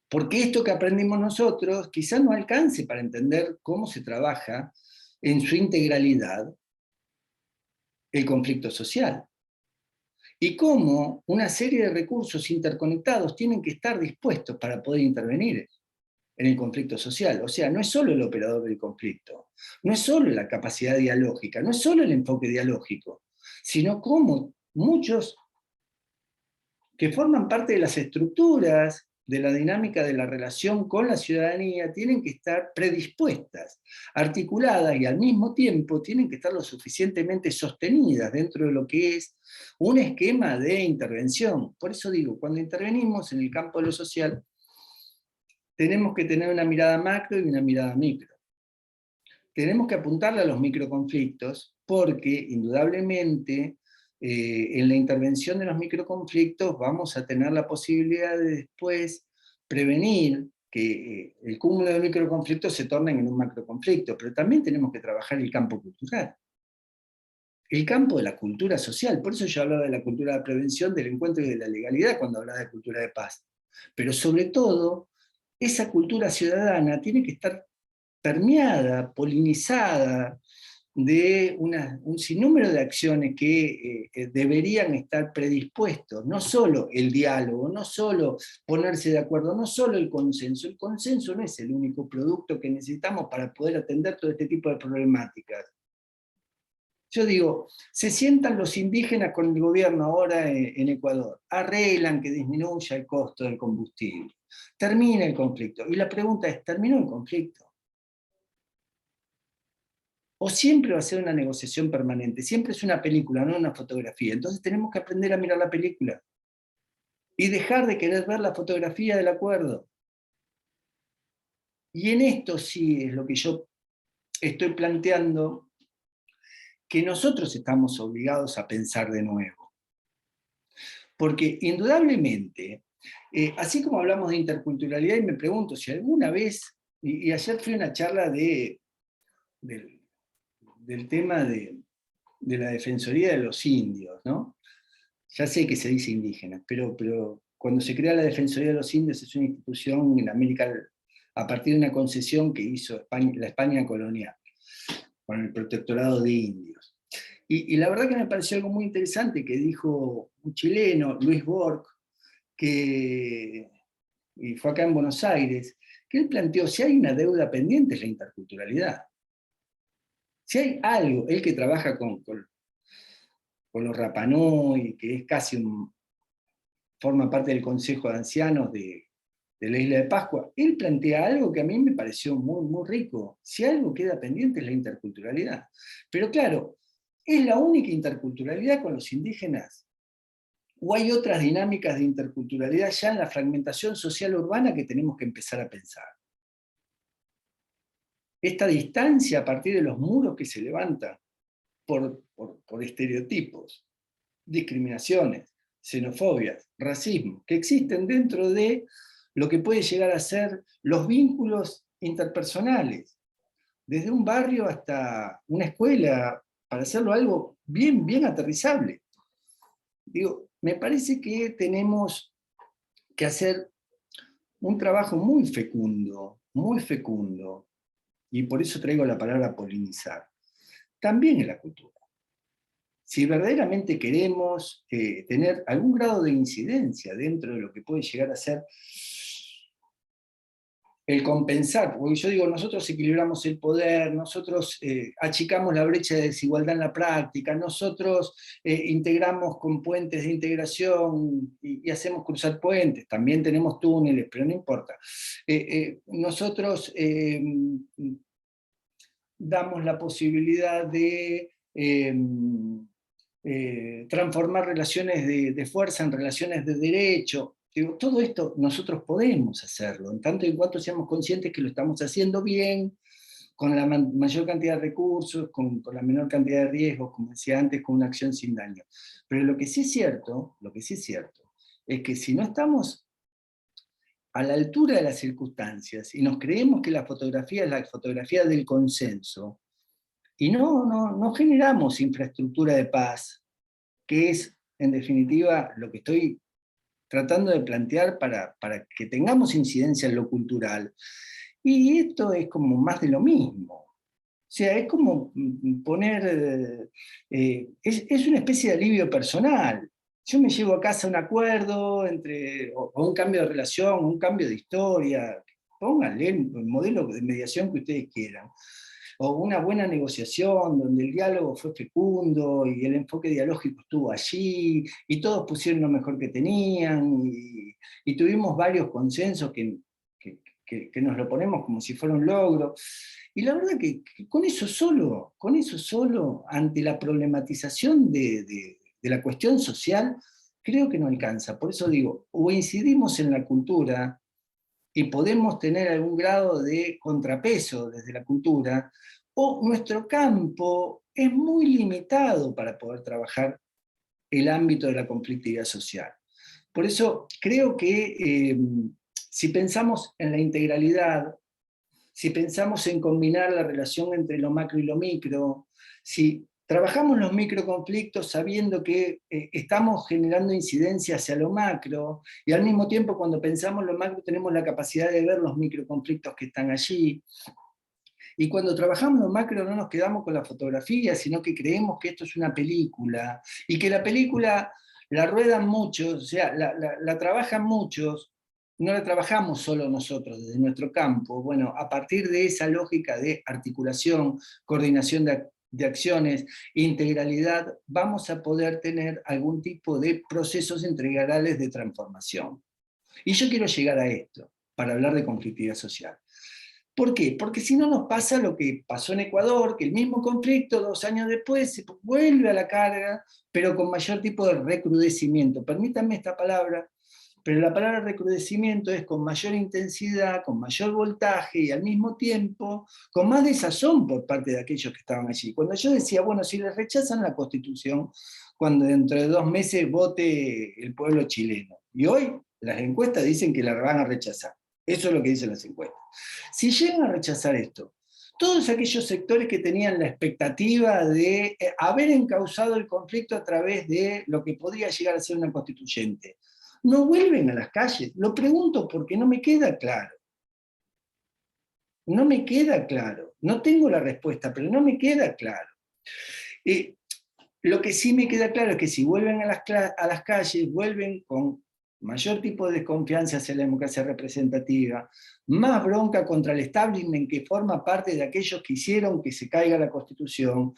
Porque esto que aprendimos nosotros quizás no alcance para entender cómo se trabaja en su integralidad el conflicto social. Y cómo una serie de recursos interconectados tienen que estar dispuestos para poder intervenir en el conflicto social. O sea, no es solo el operador del conflicto, no es solo la capacidad dialógica, no es solo el enfoque dialógico, sino cómo muchos que forman parte de las estructuras de la dinámica de la relación con la ciudadanía tienen que estar predispuestas, articuladas y al mismo tiempo tienen que estar lo suficientemente sostenidas dentro de lo que es un esquema de intervención. Por eso digo, cuando intervenimos en el campo de lo social, tenemos que tener una mirada macro y una mirada micro. Tenemos que apuntarle a los microconflictos porque indudablemente en la intervención de los microconflictos vamos a tener la posibilidad de después prevenir que el cúmulo de microconflictos se tornen en un macroconflicto, pero también tenemos que trabajar el campo cultural, el campo de la cultura social. Por eso yo hablaba de la cultura de la prevención, del encuentro y de la legalidad cuando hablaba de cultura de paz. Pero sobre todo, esa cultura ciudadana tiene que estar permeada, polinizada de un sinnúmero de acciones que deberían estar predispuestos, no solo el diálogo, no solo ponerse de acuerdo, no solo el consenso no es el único producto que necesitamos para poder atender todo este tipo de problemáticas. Yo digo, se sientan los indígenas con el gobierno ahora en Ecuador, arreglan que disminuya el costo del combustible, termina el conflicto. Y la pregunta es, ¿terminó el conflicto? ¿O siempre va a ser una negociación permanente? Siempre es una película, no una fotografía. Entonces tenemos que aprender a mirar la película y dejar de querer ver la fotografía del acuerdo. Y en esto sí es lo que yo estoy planteando, que nosotros estamos obligados a pensar de nuevo. Porque indudablemente, así como hablamos de interculturalidad, y me pregunto si alguna vez, y ayer fui a una charla del tema de la Defensoría de los Indios, ¿no? Ya sé que se dice indígenas, pero cuando se crea la Defensoría de los Indios es una institución en América, a partir de una concesión que hizo la España colonial, con el protectorado de indios. Y la verdad que me pareció algo muy interesante que dijo un chileno, Luis Borg, que y fue acá en Buenos Aires, que él planteó, si hay una deuda pendiente es la interculturalidad. Si hay algo, él que trabaja con los Rapanui, que es casi forma parte del Consejo de Ancianos de la Isla de Pascua, él plantea algo que a mí me pareció muy, muy rico. Si algo queda pendiente es la interculturalidad. Pero claro, ¿es la única interculturalidad con los indígenas? ¿O hay otras dinámicas de interculturalidad ya en la fragmentación social urbana que tenemos que empezar a pensar? Esta distancia a partir de los muros que se levantan por estereotipos, discriminaciones, xenofobias, racismo, que existen dentro de lo que puede llegar a ser los vínculos interpersonales, desde un barrio hasta una escuela, para hacerlo algo bien, bien aterrizable. Digo, me parece que tenemos que hacer un trabajo muy fecundo, y por eso traigo la palabra polinizar, también en la cultura. Si verdaderamente queremos tener algún grado de incidencia dentro de lo que puede llegar a ser el compensar, porque yo digo, nosotros equilibramos el poder, nosotros achicamos la brecha de desigualdad en la práctica, nosotros integramos con puentes de integración y hacemos cruzar puentes, también tenemos túneles, pero no importa. Nosotros damos la posibilidad de transformar relaciones de fuerza en relaciones de derecho. Digo, todo esto nosotros podemos hacerlo, en tanto y cuanto seamos conscientes que lo estamos haciendo bien, con la mayor cantidad de recursos, con la menor cantidad de riesgos, como decía antes, con una acción sin daño. Pero lo que sí es cierto, es que si no estamos a la altura de las circunstancias y nos creemos que la fotografía es la fotografía del consenso, y no generamos infraestructura de paz, que es, en definitiva, lo que estoy tratando de plantear para que tengamos incidencia en lo cultural. Y esto es como más de lo mismo. O sea, es como poner... es una especie de alivio personal. Yo me llevo a casa un acuerdo o un cambio de relación, un cambio de historia. Pónganle el modelo de mediación que ustedes quieran. O una buena negociación donde el diálogo fue fecundo y el enfoque dialógico estuvo allí y todos pusieron lo mejor que tenían y tuvimos varios consensos que nos lo ponemos como si fuera un logro. Y la verdad que con eso solo, ante la problematización de la cuestión social, creo que no alcanza. Por eso digo, o incidimos en la cultura, y podemos tener algún grado de contrapeso desde la cultura, o nuestro campo es muy limitado para poder trabajar el ámbito de la conflictividad social. Por eso creo que si pensamos en la integralidad, si pensamos en combinar la relación entre lo macro y lo micro, si trabajamos los microconflictos sabiendo que estamos generando incidencia hacia lo macro, y al mismo tiempo cuando pensamos lo macro tenemos la capacidad de ver los microconflictos que están allí. Y cuando trabajamos lo macro no nos quedamos con la fotografía, sino que creemos que esto es una película, y que la película la ruedan muchos, o sea, la trabajan muchos, no la trabajamos solo nosotros desde nuestro campo. Bueno, a partir de esa lógica de articulación, coordinación de acciones, integralidad, vamos a poder tener algún tipo de procesos integrales de transformación. Y yo quiero llegar a esto, para hablar de conflictividad social. ¿Por qué? Porque si no nos pasa lo que pasó en Ecuador, que el mismo conflicto 2 años después se vuelve a la carga, pero con mayor tipo de recrudecimiento. Permítanme esta palabra, pero la palabra recrudecimiento es con mayor intensidad, con mayor voltaje y al mismo tiempo con más desazón por parte de aquellos que estaban allí. Cuando yo decía, bueno, si les rechazan la Constitución, cuando dentro de 2 meses vote el pueblo chileno, y hoy las encuestas dicen que la van a rechazar. Eso es lo que dicen las encuestas. Si llegan a rechazar esto, todos aquellos sectores que tenían la expectativa de haber encauzado el conflicto a través de lo que podría llegar a ser una constituyente, no vuelven a las calles. Lo pregunto porque no me queda claro. No me queda claro. No tengo la respuesta, pero no me queda claro. Lo que sí me queda claro es que si vuelven a las calles, vuelven con mayor tipo de desconfianza hacia la democracia representativa, más bronca contra el establishment que forma parte de aquellos que hicieron que se caiga la Constitución,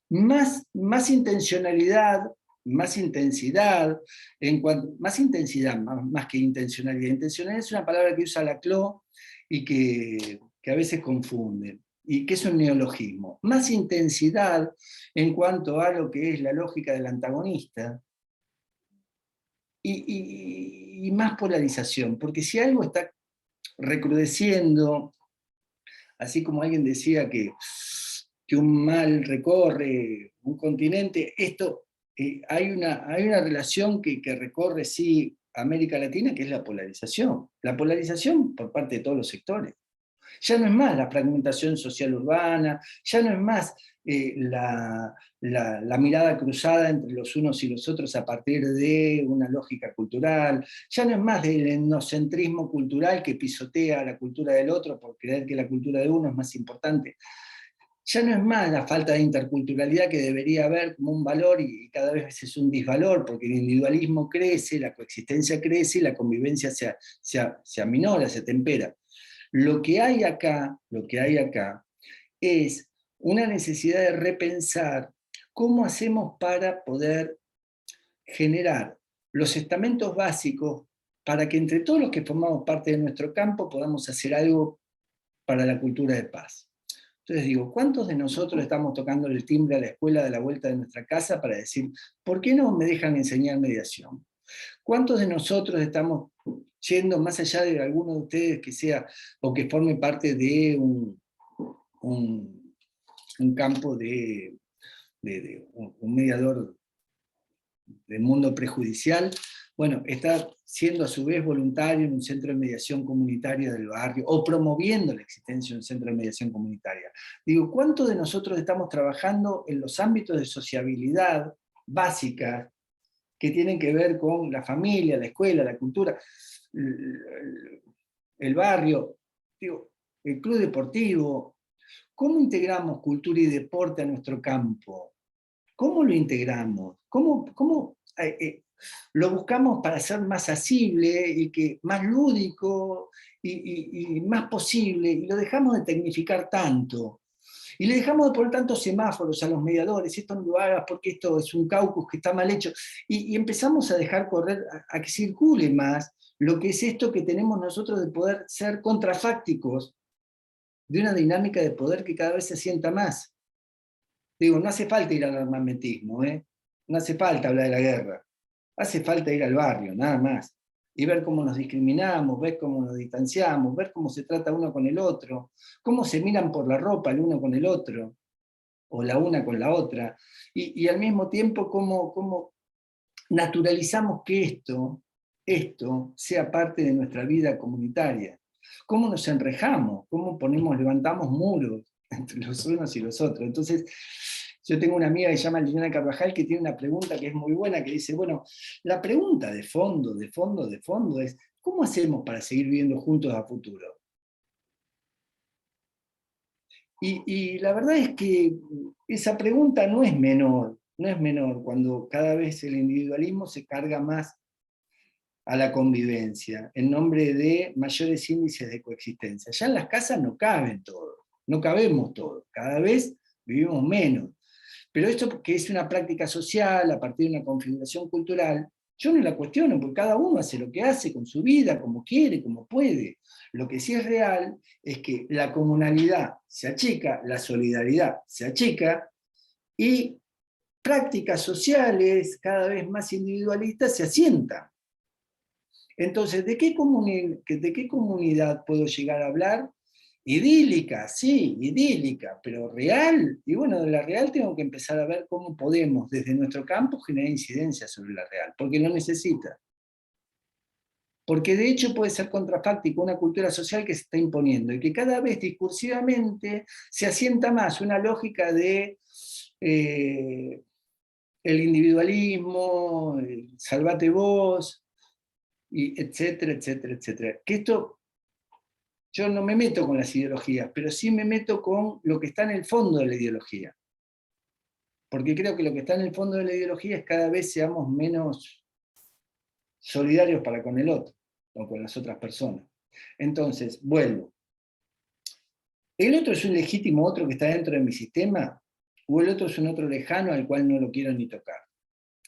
más intencionalidad, más intensidad, más intensidad, más que intencionalidad. Intencionalidad es una palabra que usa Laclau y que a veces confunde, y que es un neologismo. Más intensidad en cuanto a lo que es la lógica del antagonista, y más polarización, porque si algo está recrudeciendo, así como alguien decía que un mal recorre un continente, hay una relación que recorre, sí, América Latina, que es la polarización por parte de todos los sectores. Ya no es más la fragmentación social urbana, ya no es más la mirada cruzada entre los unos y los otros a partir de una lógica cultural, ya no es más del etnocentrismo cultural que pisotea la cultura del otro por creer que la cultura de uno es más importante. Ya no es más la falta de interculturalidad que debería haber como un valor y cada vez es un disvalor, porque el individualismo crece, la coexistencia crece y la convivencia se aminora, se tempera. Lo que hay acá es una necesidad de repensar cómo hacemos para poder generar los estamentos básicos para que entre todos los que formamos parte de nuestro campo podamos hacer algo para la cultura de paz. Entonces digo, ¿cuántos de nosotros estamos tocando el timbre a la escuela de la vuelta de nuestra casa para decir, ¿por qué no me dejan enseñar mediación? ¿Cuántos de nosotros estamos yendo más allá de alguno de ustedes que sea o que forme parte de un campo de un mediador del mundo prejudicial? Bueno, está siendo a su vez voluntario en un centro de mediación comunitaria del barrio, o promoviendo la existencia de un centro de mediación comunitaria. Digo, ¿cuántos de nosotros estamos trabajando en los ámbitos de sociabilidad básica que tienen que ver con la familia, la escuela, la cultura, el barrio, digo, el club deportivo? ¿Cómo integramos cultura y deporte a nuestro campo? ¿Cómo lo integramos? ¿Cómo lo buscamos para ser más asible y más lúdico y más posible? Y lo dejamos de tecnificar tanto. Y le dejamos de poner tantos semáforos a los mediadores, esto no lo hagas porque esto es un caucus que está mal hecho. Y empezamos a dejar correr, a que circule más lo que es esto que tenemos nosotros de poder ser contrafácticos de una dinámica de poder que cada vez se sienta más. Digo, no hace falta ir al armamentismo, no hace falta hablar de la guerra, hace falta ir al barrio, nada más, y ver cómo nos discriminamos, ver cómo nos distanciamos, ver cómo se trata uno con el otro, cómo se miran por la ropa el uno con el otro, o la una con la otra, y al mismo tiempo cómo naturalizamos que esto sea parte de nuestra vida comunitaria, cómo nos enrejamos, cómo levantamos muros entre los unos y los otros. Entonces, yo tengo una amiga que se llama Liliana Carvajal que tiene una pregunta que es muy buena, que dice, bueno, la pregunta de fondo es, ¿cómo hacemos para seguir viviendo juntos a futuro? Y la verdad es que esa pregunta no es menor cuando cada vez el individualismo se carga más a la convivencia, en nombre de mayores índices de coexistencia. Ya en las casas no caben todos, no cabemos todos, cada vez vivimos menos. Pero esto que es una práctica social, a partir de una configuración cultural, Yo no la cuestiono, porque cada uno hace lo que hace con su vida, como quiere, como puede. Lo que sí es real es que la comunalidad se achica, la solidaridad se achica, y prácticas sociales cada vez más individualistas se asientan. Entonces, ¿de qué comunidad puedo llegar a hablar? Idílica, sí, idílica, pero real. Y bueno, de la real tengo que empezar a ver cómo podemos, desde nuestro campo, generar incidencia sobre la real, porque lo necesita. Porque de hecho puede ser contrafáctico una cultura social que se está imponiendo y que cada vez discursivamente se asienta más una lógica de el individualismo, el salvate vos, y etcétera, etcétera, etcétera. Que esto, yo no me meto con las ideologías, pero sí me meto con lo que está en el fondo de la ideología. Porque creo que lo que está en el fondo de la ideología es cada vez seamos menos solidarios para con el otro, o con las otras personas. Entonces, vuelvo. ¿El otro es un legítimo otro que está dentro de mi sistema? ¿O el otro es un otro lejano al cual no lo quiero ni tocar?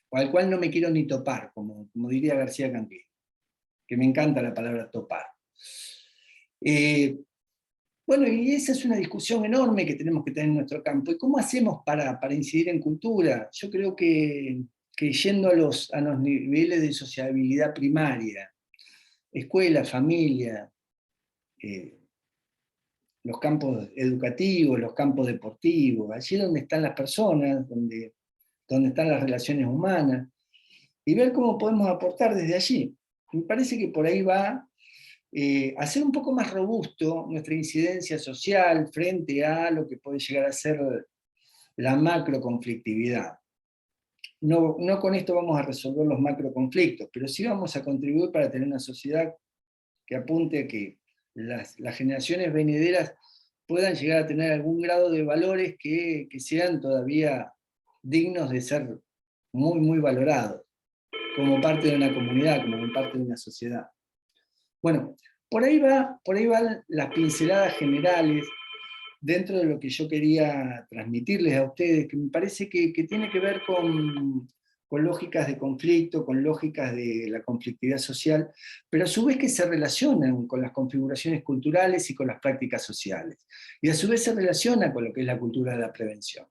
O al cual no me quiero ni topar, como diría García Campillo, que me encanta la palabra topar. Bueno, y esa es una discusión enorme que tenemos que tener en nuestro campo. ¿Y cómo hacemos para incidir en cultura? Yo creo que yendo a los niveles de sociabilidad primaria, escuela, familia, los campos educativos, los campos deportivos, allí donde están las personas, donde están las relaciones humanas, y ver cómo podemos aportar desde allí. Me parece que por ahí va hacer un poco más robusto nuestra incidencia social frente a lo que puede llegar a ser la macroconflictividad. No con esto vamos a resolver los macroconflictos, pero sí vamos a contribuir para tener una sociedad que apunte a que las generaciones venideras puedan llegar a tener algún grado de valores que sean todavía dignos de ser muy, muy valorados, como parte de una comunidad, como parte de una sociedad. Bueno, por ahí van las pinceladas generales dentro de lo que yo quería transmitirles a ustedes, que me parece que tiene que ver con lógicas de conflicto, con lógicas de la conflictividad social, pero a su vez que se relacionan con las configuraciones culturales y con las prácticas sociales. Y a su vez se relaciona con lo que es la cultura de la prevención.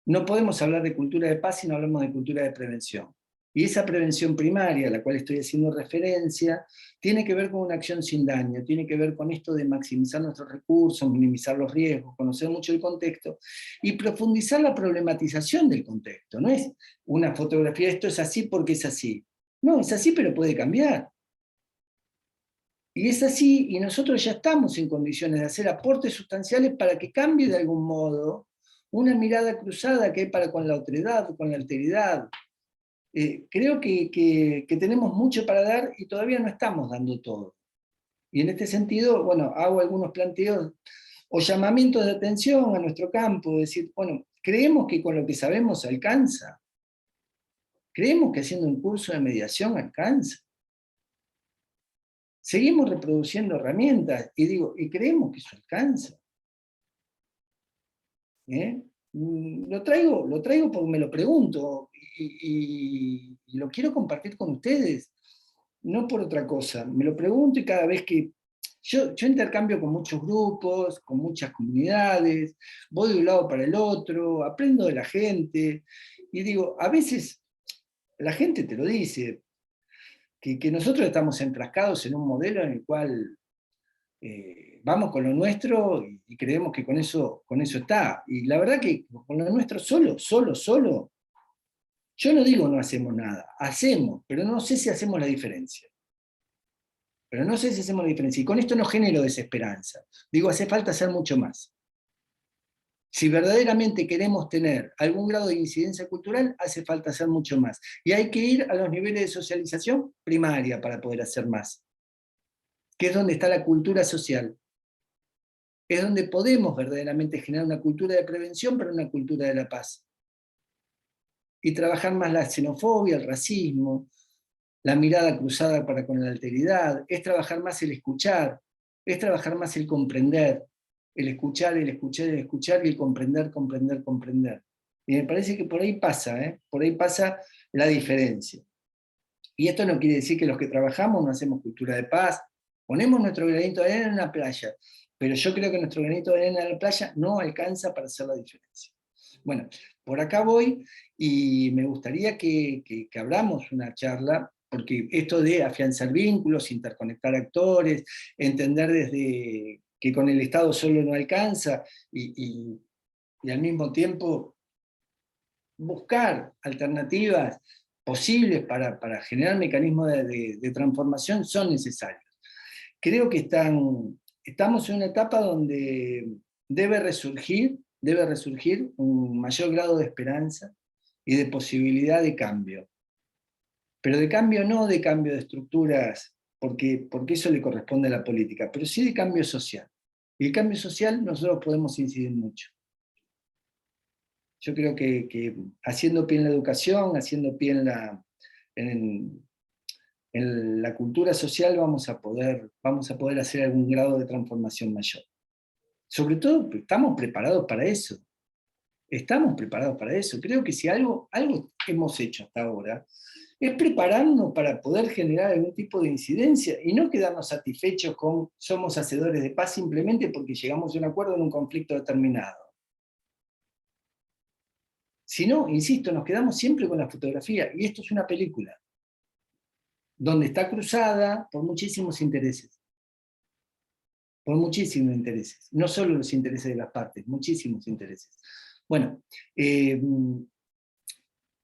No podemos hablar de cultura de paz si no hablamos de cultura de prevención. Y esa prevención primaria, a la cual estoy haciendo referencia, tiene que ver con una acción sin daño, tiene que ver con esto de maximizar nuestros recursos, minimizar los riesgos, conocer mucho el contexto y profundizar la problematización del contexto. No es una fotografía, esto es así porque es así. No, es así pero puede cambiar. Y es así, y nosotros ya estamos en condiciones de hacer aportes sustanciales para que cambie de algún modo una mirada cruzada que hay para con la otredad, con la alteridad. Creo que tenemos mucho para dar y todavía no estamos dando todo. Y en este sentido, bueno, hago algunos planteos o llamamientos de atención a nuestro campo, decir, bueno, creemos que con lo que sabemos alcanza. Creemos que haciendo un curso de mediación alcanza. Seguimos reproduciendo herramientas y creemos que eso alcanza. Lo traigo porque me lo pregunto y lo quiero compartir con ustedes, no por otra cosa. Me lo pregunto y cada vez que yo intercambio con muchos grupos, con muchas comunidades, voy de un lado para el otro, aprendo de la gente y digo, a veces la gente te lo dice, que nosotros estamos enfrascados en un modelo en el cual vamos con lo nuestro y creemos que con eso está. Y la verdad que con lo nuestro solo, yo no digo no hacemos nada, hacemos, pero no sé si hacemos la diferencia. Y con esto no genero desesperanza. Digo, hace falta hacer mucho más. Si verdaderamente queremos tener algún grado de incidencia cultural, hace falta hacer mucho más. Y hay que ir a los niveles de socialización primaria para poder hacer más, que es donde está la cultura social. Es donde podemos verdaderamente generar una cultura de prevención, pero una cultura de la paz. Y trabajar más la xenofobia, el racismo, la mirada cruzada para con la alteridad, es trabajar más el escuchar, es trabajar más el comprender, el escuchar, el escuchar, el escuchar y el comprender, comprender, comprender. Y me parece que por ahí pasa la diferencia. Y esto no quiere decir que los que trabajamos no hacemos cultura de paz, ponemos nuestro granito de arena en la playa, pero yo creo que nuestro granito de arena en la playa no alcanza para hacer la diferencia. Bueno, por acá voy y me gustaría que abramos una charla, porque esto de afianzar vínculos, interconectar actores, entender desde que con el Estado solo no alcanza, y al mismo tiempo buscar alternativas posibles para generar mecanismos de transformación son necesarios. Creo que estamos en una etapa donde debe resurgir un mayor grado de esperanza y de posibilidad de cambio. Pero de cambio no de cambio de estructuras, porque eso le corresponde a la política, pero sí de cambio social. Y el cambio social nosotros podemos incidir mucho. Yo creo que haciendo pie en la educación, haciendo pie en la cultura social vamos a poder hacer algún grado de transformación mayor. Sobre todo, estamos preparados para eso. Estamos preparados para eso. Creo que si algo hemos hecho hasta ahora, es prepararnos para poder generar algún tipo de incidencia y no quedarnos satisfechos con somos hacedores de paz simplemente porque llegamos a un acuerdo en un conflicto determinado. Si no, insisto, nos quedamos siempre con la fotografía, y esto es una película, donde está cruzada por muchísimos intereses. Por muchísimos intereses. No solo los intereses de las partes, muchísimos intereses. Bueno,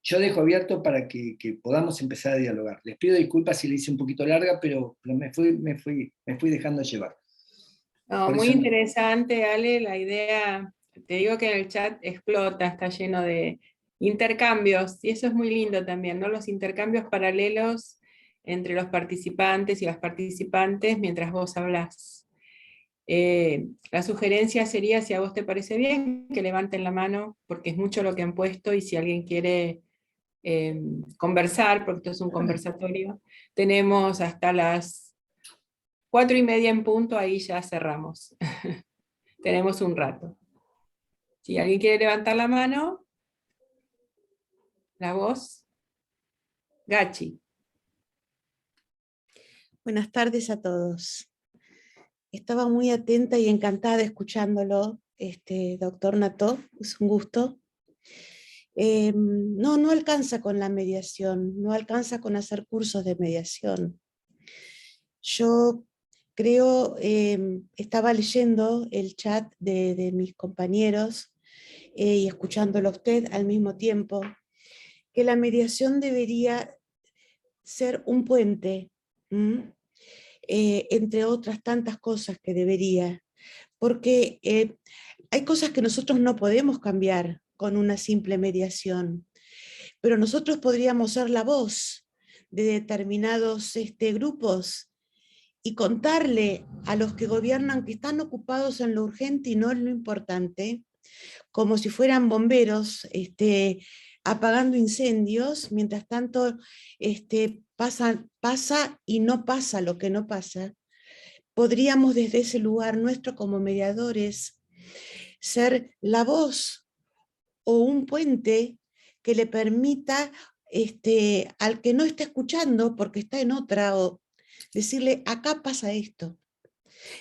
yo dejo abierto para que podamos empezar a dialogar. Les pido disculpas si le hice un poquito larga, pero me fui dejando llevar. No, muy interesante, Ale, la idea. Te digo que el chat explota, está lleno de intercambios, y eso es muy lindo también, ¿no? Los intercambios paralelos entre los participantes y las participantes mientras vos hablás. La sugerencia sería, si a vos te parece bien, que levanten la mano, porque es mucho lo que han puesto, y si alguien quiere conversar, porque esto es un conversatorio, tenemos hasta las 4:30 en punto, ahí ya cerramos. Tenemos un rato. Si alguien quiere levantar la mano, la voz, Gachi. Buenas tardes a todos. Estaba muy atenta y encantada escuchándolo, doctor Nató, es un gusto. No alcanza con la mediación, no alcanza con hacer cursos de mediación. Yo creo, estaba leyendo el chat de mis compañeros y escuchándolo a usted al mismo tiempo, que la mediación debería ser un puente, entre otras tantas cosas que debería, porque hay cosas que nosotros no podemos cambiar con una simple mediación, pero nosotros podríamos ser la voz de determinados grupos y contarle a los que gobiernan que están ocupados en lo urgente y no en lo importante, como si fueran bomberos apagando incendios, mientras tanto pasa y no pasa lo que no pasa. Podríamos desde ese lugar nuestro como mediadores ser la voz o un puente que le permita al que no está escuchando porque está en otra, o decirle acá pasa esto.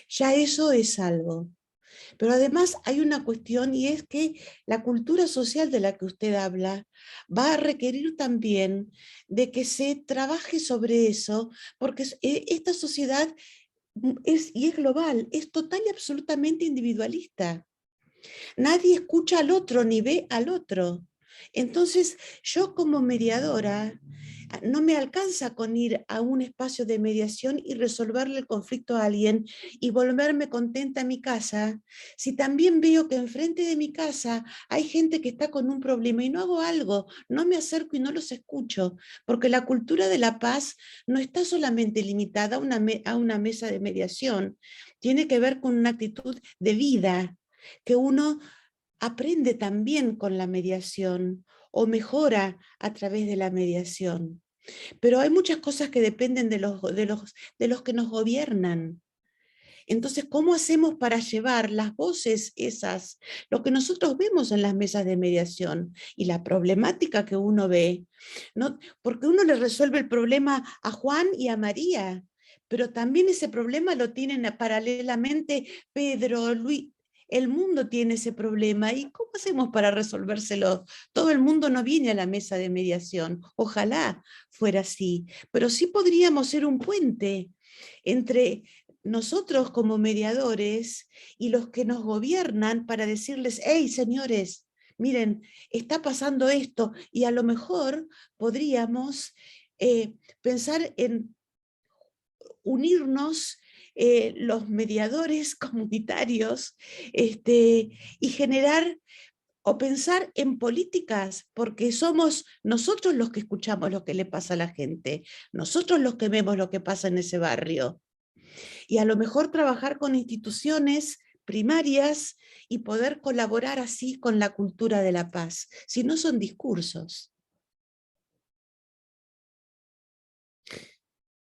Ya eso es algo. Pero además hay una cuestión, y es que la cultura social de la que usted habla va a requerir también de que se trabaje sobre eso, porque esta sociedad es global, es total y absolutamente individualista. Nadie escucha al otro ni ve al otro. Entonces, yo como mediadora, no me alcanza con ir a un espacio de mediación y resolverle el conflicto a alguien y volverme contenta a mi casa, si también veo que enfrente de mi casa hay gente que está con un problema y no hago algo, no me acerco y no los escucho, porque la cultura de la paz no está solamente limitada a una mesa de mediación, tiene que ver con una actitud de vida, que uno aprende también con la mediación o mejora a través de la mediación. Pero hay muchas cosas que dependen de los que nos gobiernan. Entonces, ¿cómo hacemos para llevar las voces esas, lo que nosotros vemos en las mesas de mediación y la problemática que uno ve? ¿No? Porque uno le resuelve el problema a Juan y a María, pero también ese problema lo tienen paralelamente Pedro, Luis. El mundo tiene ese problema. ¿Y cómo hacemos para resolvérselo? Todo el mundo no viene a la mesa de mediación. Ojalá fuera así, pero sí podríamos ser un puente entre nosotros como mediadores y los que nos gobiernan para decirles, hey, señores, miren, está pasando esto, y a lo mejor podríamos pensar en unirnos los mediadores comunitarios y generar o pensar en políticas, porque somos nosotros los que escuchamos lo que le pasa a la gente, nosotros los que vemos lo que pasa en ese barrio. Y a lo mejor trabajar con instituciones primarias y poder colaborar así con la cultura de la paz, si no son discursos.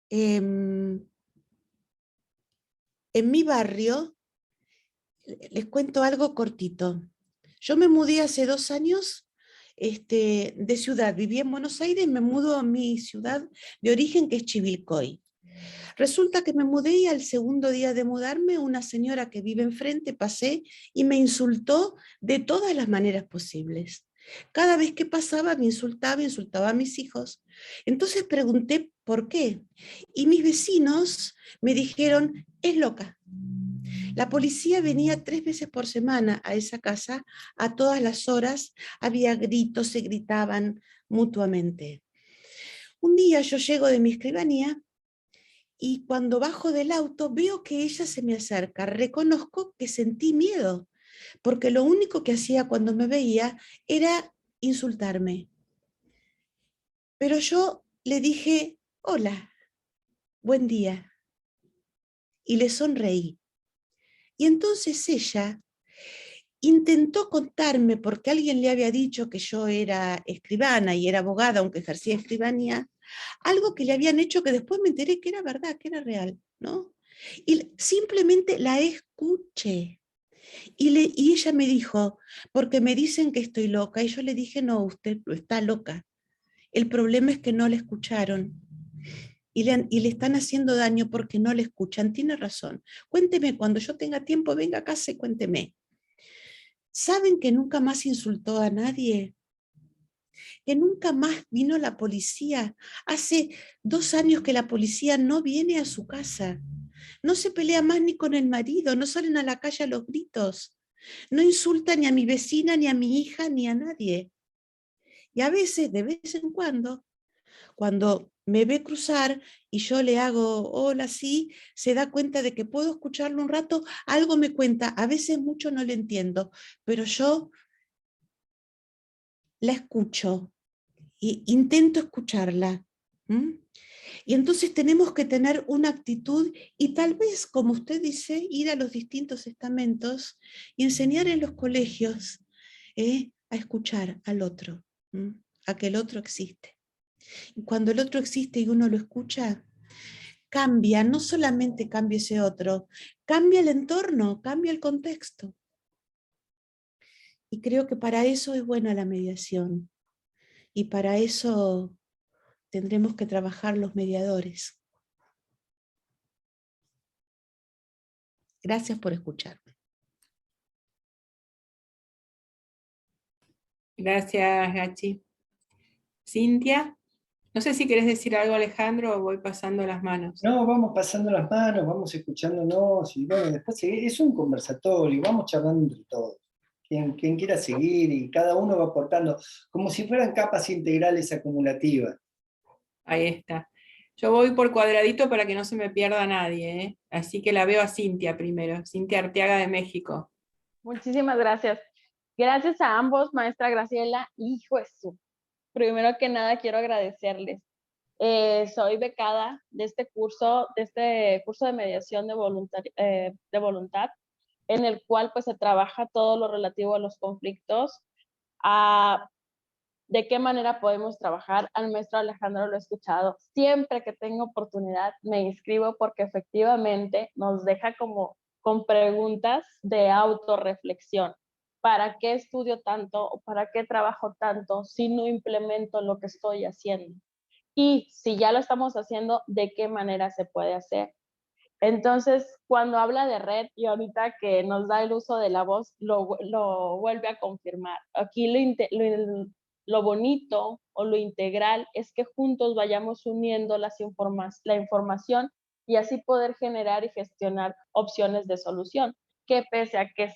En mi barrio, les cuento algo cortito. Yo me mudé hace 2 años de ciudad, viví en Buenos Aires, me mudo a mi ciudad de origen, que es Chivilcoy. Resulta que me mudé y al segundo día de mudarme, una señora que vive enfrente, pasé y me insultó de todas las maneras posibles. Cada vez que pasaba me insultaba a mis hijos. Entonces pregunté por qué. Y mis vecinos me dijeron, es loca. La policía venía 3 veces por semana a esa casa, a todas las horas, había gritos, se gritaban mutuamente. Un día yo llego de mi escribanía y cuando bajo del auto veo que ella se me acerca. Reconozco que sentí miedo, porque lo único que hacía cuando me veía era insultarme. Pero yo le dije, hola, buen día, y le sonreí. Y entonces ella intentó contarme, porque alguien le había dicho que yo era escribana y era abogada, aunque ejercía escribanía, algo que le habían hecho que después me enteré que era verdad, que era real, ¿no? Y simplemente la escuché. Y ella me dijo, porque me dicen que estoy loca, y yo le dije, no, usted está loca. El problema es que no la escucharon. Y le están haciendo daño porque no le escuchan. Tiene razón. Cuénteme, cuando yo tenga tiempo, venga a casa y cuénteme. ¿Saben que nunca más insultó a nadie? Que nunca más vino la policía. Hace 2 años que la policía no viene a su casa. No se pelea más ni con el marido, no salen a la calle a los gritos. No insulta ni a mi vecina, ni a mi hija, ni a nadie. Y a veces, de vez en cuando me ve cruzar y yo le hago hola, sí, se da cuenta de que puedo escucharlo un rato, algo me cuenta, a veces mucho no le entiendo, pero yo la escucho e intento escucharla. ¿Mm? Y entonces tenemos que tener una actitud y tal vez, como usted dice, ir a los distintos estamentos y enseñar en los colegios a escuchar al otro, a que el otro existe. Y cuando el otro existe y uno lo escucha, cambia, no solamente cambia ese otro, cambia el entorno, cambia el contexto. Y creo que para eso es buena la mediación. Y para eso tendremos que trabajar los mediadores. Gracias por escucharme. Gracias, Gachi. Cintia, no sé si querés decir algo, Alejandro, o voy pasando las manos. No, vamos pasando las manos, vamos escuchándonos, y bueno, después es un conversatorio, vamos charlando entre todos. Quien quiera seguir, y cada uno va aportando, como si fueran capas integrales acumulativas. Ahí está. Yo voy por cuadradito para que no se me pierda nadie, ¿eh? Así que la veo a Cintia primero, Cintia Arteaga de México. Muchísimas gracias. Gracias a ambos, maestra Graciela. Hijo de su. Primero que nada quiero agradecerles. Soy becada de este curso de mediación de voluntad, en el cual pues se trabaja todo lo relativo a los conflictos, a de qué manera podemos trabajar. Al maestro Alejandro lo he escuchado. Siempre que tengo oportunidad me inscribo porque efectivamente nos deja como con preguntas de autorreflexión. ¿Para qué estudio tanto o para qué trabajo tanto si no implemento lo que estoy haciendo? Y si ya lo estamos haciendo, ¿de qué manera se puede hacer? Entonces, cuando habla de red, y ahorita que nos da el uso de la voz, lo vuelve a confirmar. Aquí lo bonito o lo integral es que juntos vayamos uniendo la información y así poder generar y gestionar opciones de solución, que pese a que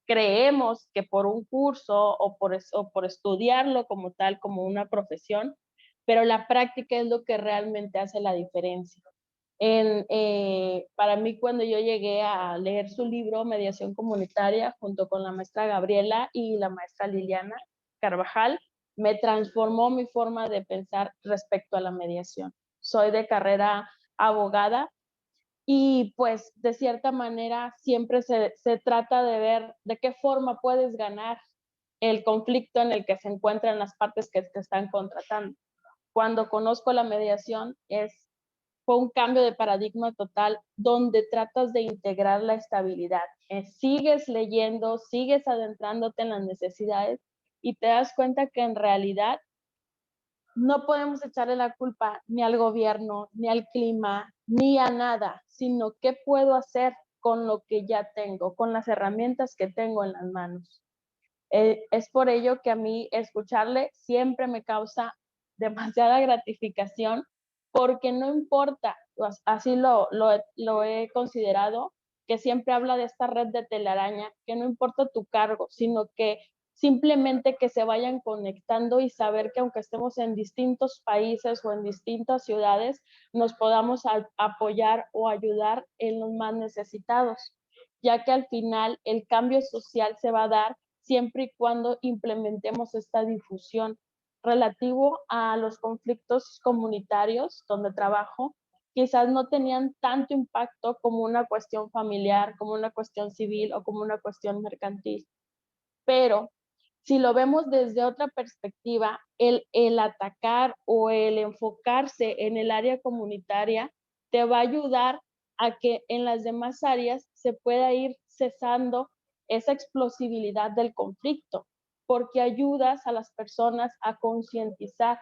creemos que por un curso o por estudiarlo como tal, como una profesión, pero la práctica es lo que realmente hace la diferencia. Para mí, cuando yo llegué a leer su libro Mediación Comunitaria junto con la maestra Gabriela y la maestra Liliana Carvajal, me transformó mi forma de pensar respecto a la mediación. Soy de carrera abogada y pues de cierta manera siempre se trata de ver de qué forma puedes ganar el conflicto en el que se encuentran las partes que te están contratando. Cuando conozco la mediación fue un cambio de paradigma total donde tratas de integrar la estabilidad. Sigues leyendo, sigues adentrándote en las necesidades y te das cuenta que en realidad no podemos echarle la culpa ni al gobierno, ni al clima, ni a nada, sino qué puedo hacer con lo que ya tengo, con las herramientas que tengo en las manos. Es por ello que a mí escucharle siempre me causa demasiada gratificación, porque no importa, así lo he considerado, que siempre habla de esta red de telaraña, que no importa tu cargo, sino que simplemente que se vayan conectando y saber que aunque estemos en distintos países o en distintas ciudades, nos podamos apoyar o ayudar en los más necesitados, ya que al final el cambio social se va a dar siempre y cuando implementemos esta difusión. Relativo a los conflictos comunitarios donde trabajo, quizás no tenían tanto impacto como una cuestión familiar, como una cuestión civil o como una cuestión mercantil. Pero si lo vemos desde otra perspectiva, el atacar o el enfocarse en el área comunitaria te va a ayudar a que en las demás áreas se pueda ir cesando esa explosividad del conflicto, porque ayudas a las personas a concientizar.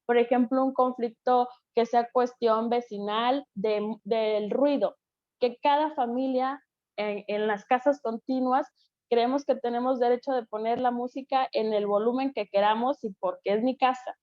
Por ejemplo, un conflicto que sea cuestión vecinal del ruido, que cada familia en las casas continuas creemos que tenemos derecho de poner la música en el volumen que queramos y porque es mi casa.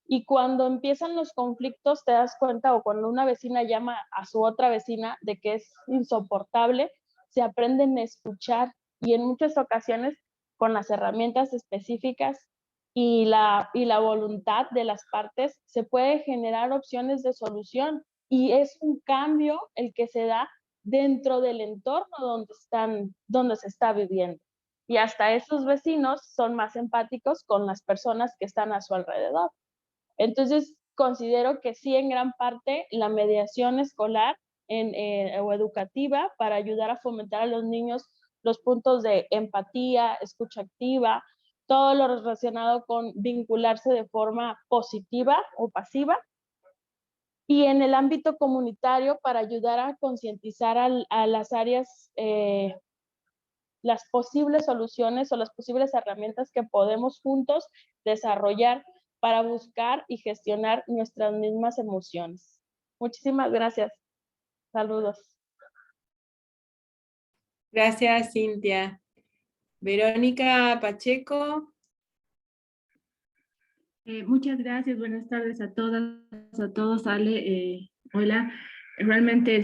Y cuando empiezan los conflictos te das cuenta, o cuando una vecina llama a su otra vecina de que es insoportable, se aprenden a escuchar y en muchas ocasiones con las herramientas específicas y la voluntad de las partes se puede generar opciones de solución y es un cambio el que se da dentro del entorno donde se está viviendo. Y hasta esos vecinos son más empáticos con las personas que están a su alrededor. Entonces, considero que sí, en gran parte, la mediación escolar o educativa para ayudar a fomentar a los niños los puntos de empatía, escucha activa, todo lo relacionado con vincularse de forma positiva o pasiva. Y en el ámbito comunitario, para ayudar a concientizar a las áreas, las posibles soluciones o las posibles herramientas que podemos juntos desarrollar para buscar y gestionar nuestras mismas emociones. Muchísimas gracias. Saludos. Gracias, Cintia. Verónica Pacheco. Muchas gracias, buenas tardes a todas, a todos, Ale. Hola, realmente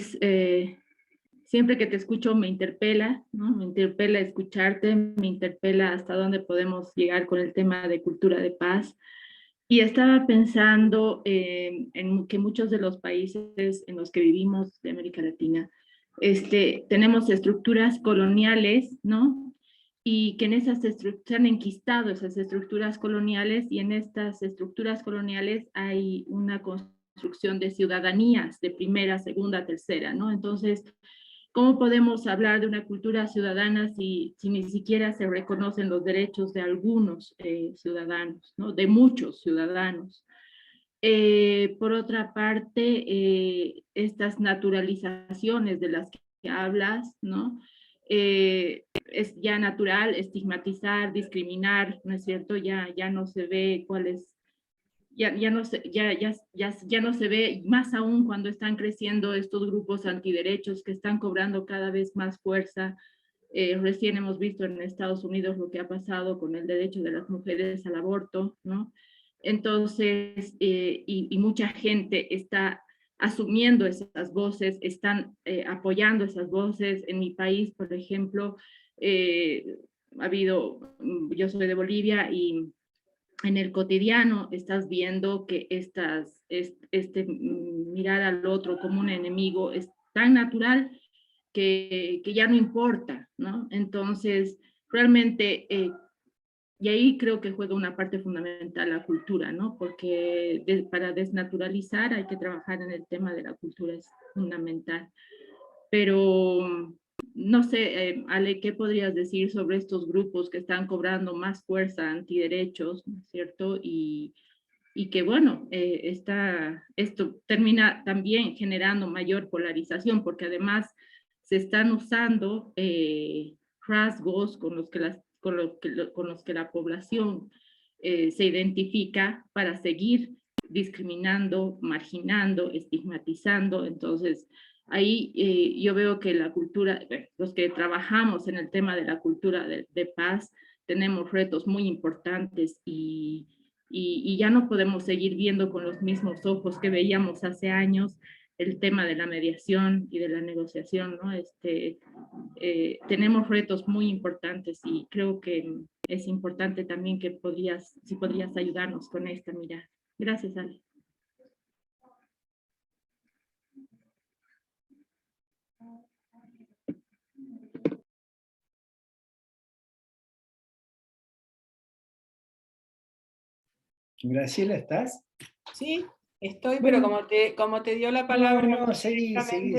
siempre que te escucho me interpela, ¿no? Me interpela escucharte, me interpela hasta dónde podemos llegar con el tema de cultura de paz. Y estaba pensando en que muchos de los países en los que vivimos de América Latina, tenemos estructuras coloniales, ¿no? Y que en esas se han enquistado esas estructuras coloniales y en estas estructuras coloniales hay una construcción de ciudadanías de primera, segunda, tercera, ¿no? Entonces, ¿Cómo podemos hablar de una cultura ciudadana si ni siquiera se reconocen los derechos de algunos ciudadanos, ¿no? De muchos ciudadanos? Por otra parte, estas naturalizaciones de las que hablas, ¿no? Es ya natural estigmatizar, discriminar, ¿no es cierto? Ya no se ve cuál es, ya no se ve, más aún cuando están creciendo estos grupos antiderechos que están cobrando cada vez más fuerza. Recién hemos visto en Estados Unidos lo que ha pasado con el derecho de las mujeres al aborto, ¿no? Entonces, y mucha gente está asumiendo esas voces, están apoyando esas voces. En mi país, por ejemplo, ha habido, yo soy de Bolivia y en el cotidiano estás viendo que mirar al otro como un enemigo es tan natural que ya no importa, ¿no? Entonces, realmente, y ahí creo que juega una parte fundamental la cultura, ¿no? Porque para desnaturalizar hay que trabajar en el tema de la cultura, es fundamental. Pero no sé, Ale, ¿qué podrías decir sobre estos grupos que están cobrando más fuerza antiderechos, ¿no es cierto? Y que, bueno, esto termina también generando mayor polarización, porque además se están usando rasgos con los que la población se identifica para seguir discriminando, marginando, estigmatizando. Entonces, ahí yo veo que la cultura, los que trabajamos en el tema de la cultura de paz, tenemos retos muy importantes y ya no podemos seguir viendo con los mismos ojos que veíamos hace años el tema de la mediación y de la negociación, ¿no? Tenemos retos muy importantes y creo que es importante también que si podrías ayudarnos con esta mirada. Gracias, Ale. Graciela, ¿estás? Sí, estoy, Bueno, pero como te dio la palabra no, seguí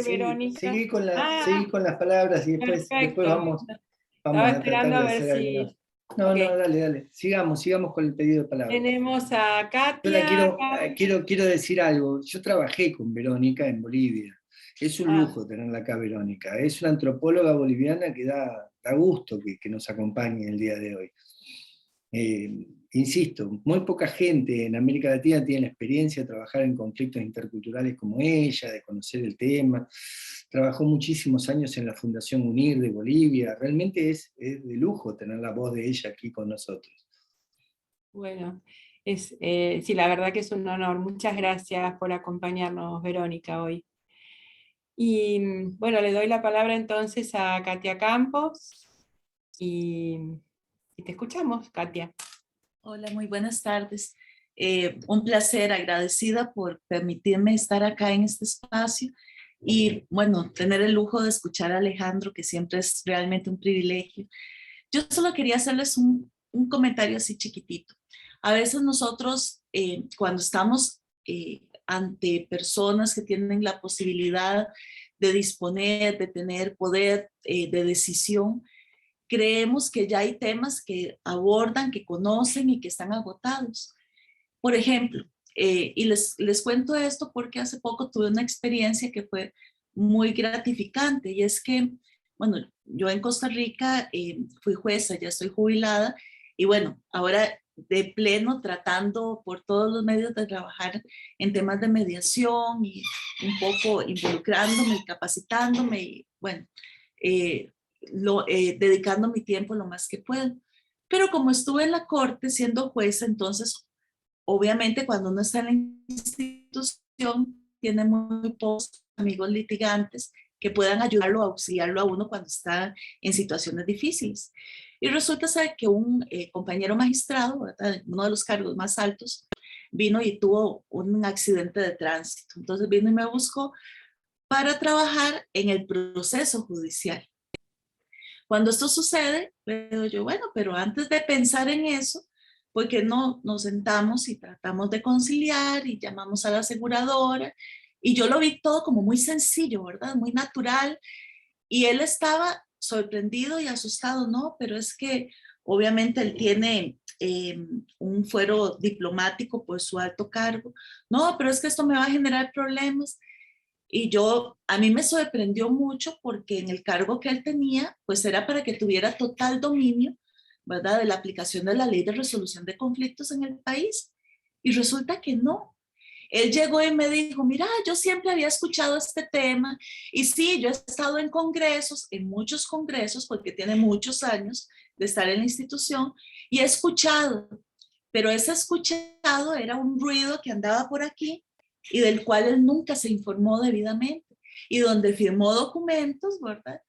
Verónica. seguí con Ah, las palabras y después perfecto. Estaba vamos a tratar esperando a de ver hacer algunos. si... No, Ok, no, dale, sigamos con el pedido de palabras. tenemos a Yo la Katia. quiero decir algo. Yo trabajé con Verónica en Bolivia. Es un Ah, lujo tenerla acá, Verónica. Es una antropóloga boliviana que da gusto que nos acompañe el día de hoy. Insisto, muy poca gente en América Latina tiene la experiencia de trabajar en conflictos interculturales como ella, de conocer el tema. Trabajó muchísimos años en la Fundación UNIR de Bolivia. Realmente es de lujo tener la voz de ella aquí con nosotros. bueno, sí, la verdad que es un honor. Muchas gracias por acompañarnos, Verónica, hoy. Y bueno, le doy la palabra entonces a Katia Campos y te escuchamos, Katia. Hola, muy buenas tardes. Un placer, agradecida por permitirme estar acá en este espacio y, bueno, tener el lujo de escuchar a Alejandro, que siempre es realmente un privilegio. Yo solo quería hacerles un comentario así chiquitito. A veces nosotros, cuando estamos ante personas que tienen la posibilidad de disponer, de tener poder de decisión, creemos que ya hay temas que abordan, que conocen y que están agotados. Por ejemplo, y les cuento esto porque hace poco tuve una experiencia que fue muy gratificante, y es que, bueno, yo en Costa Rica fui jueza, ya estoy jubilada, y bueno, ahora de pleno tratando por todos los medios de trabajar en temas de mediación y un poco involucrándome, capacitándome y bueno, dedicando mi tiempo lo más que puedo. Pero como estuve en la corte siendo jueza, entonces obviamente cuando uno está en la institución tiene muy pocos amigos litigantes que puedan ayudarlo, auxiliarlo a uno cuando está en situaciones difíciles. Y resulta ser que un compañero magistrado, ¿verdad?, uno de los cargos más altos, vino y tuvo un accidente de tránsito. Entonces vino y me buscó para trabajar en el proceso judicial. Cuando esto sucede, veo yo, bueno, pero antes de pensar en eso, ¿por qué no nos sentamos y tratamos de conciliar y llamamos a la aseguradora? Y yo lo vi todo como muy sencillo, ¿verdad? Muy natural. Y él estaba sorprendido y asustado, no, pero es que obviamente él tiene un fuero diplomático por su alto cargo. No, pero es que esto me va a generar problemas. Y a mí me sorprendió mucho porque en el cargo que él tenía, pues era para que tuviera total dominio, ¿verdad?, de la aplicación de la ley de resolución de conflictos en el país. Y resulta que no. Él llegó y me dijo, mira, yo siempre había escuchado este tema y sí, yo he estado en congresos, en muchos congresos, porque tiene muchos años de estar en la institución y he escuchado, pero ese escuchado era un ruido que andaba por aquí y del cual él nunca se informó debidamente y donde firmó documentos, ¿verdad?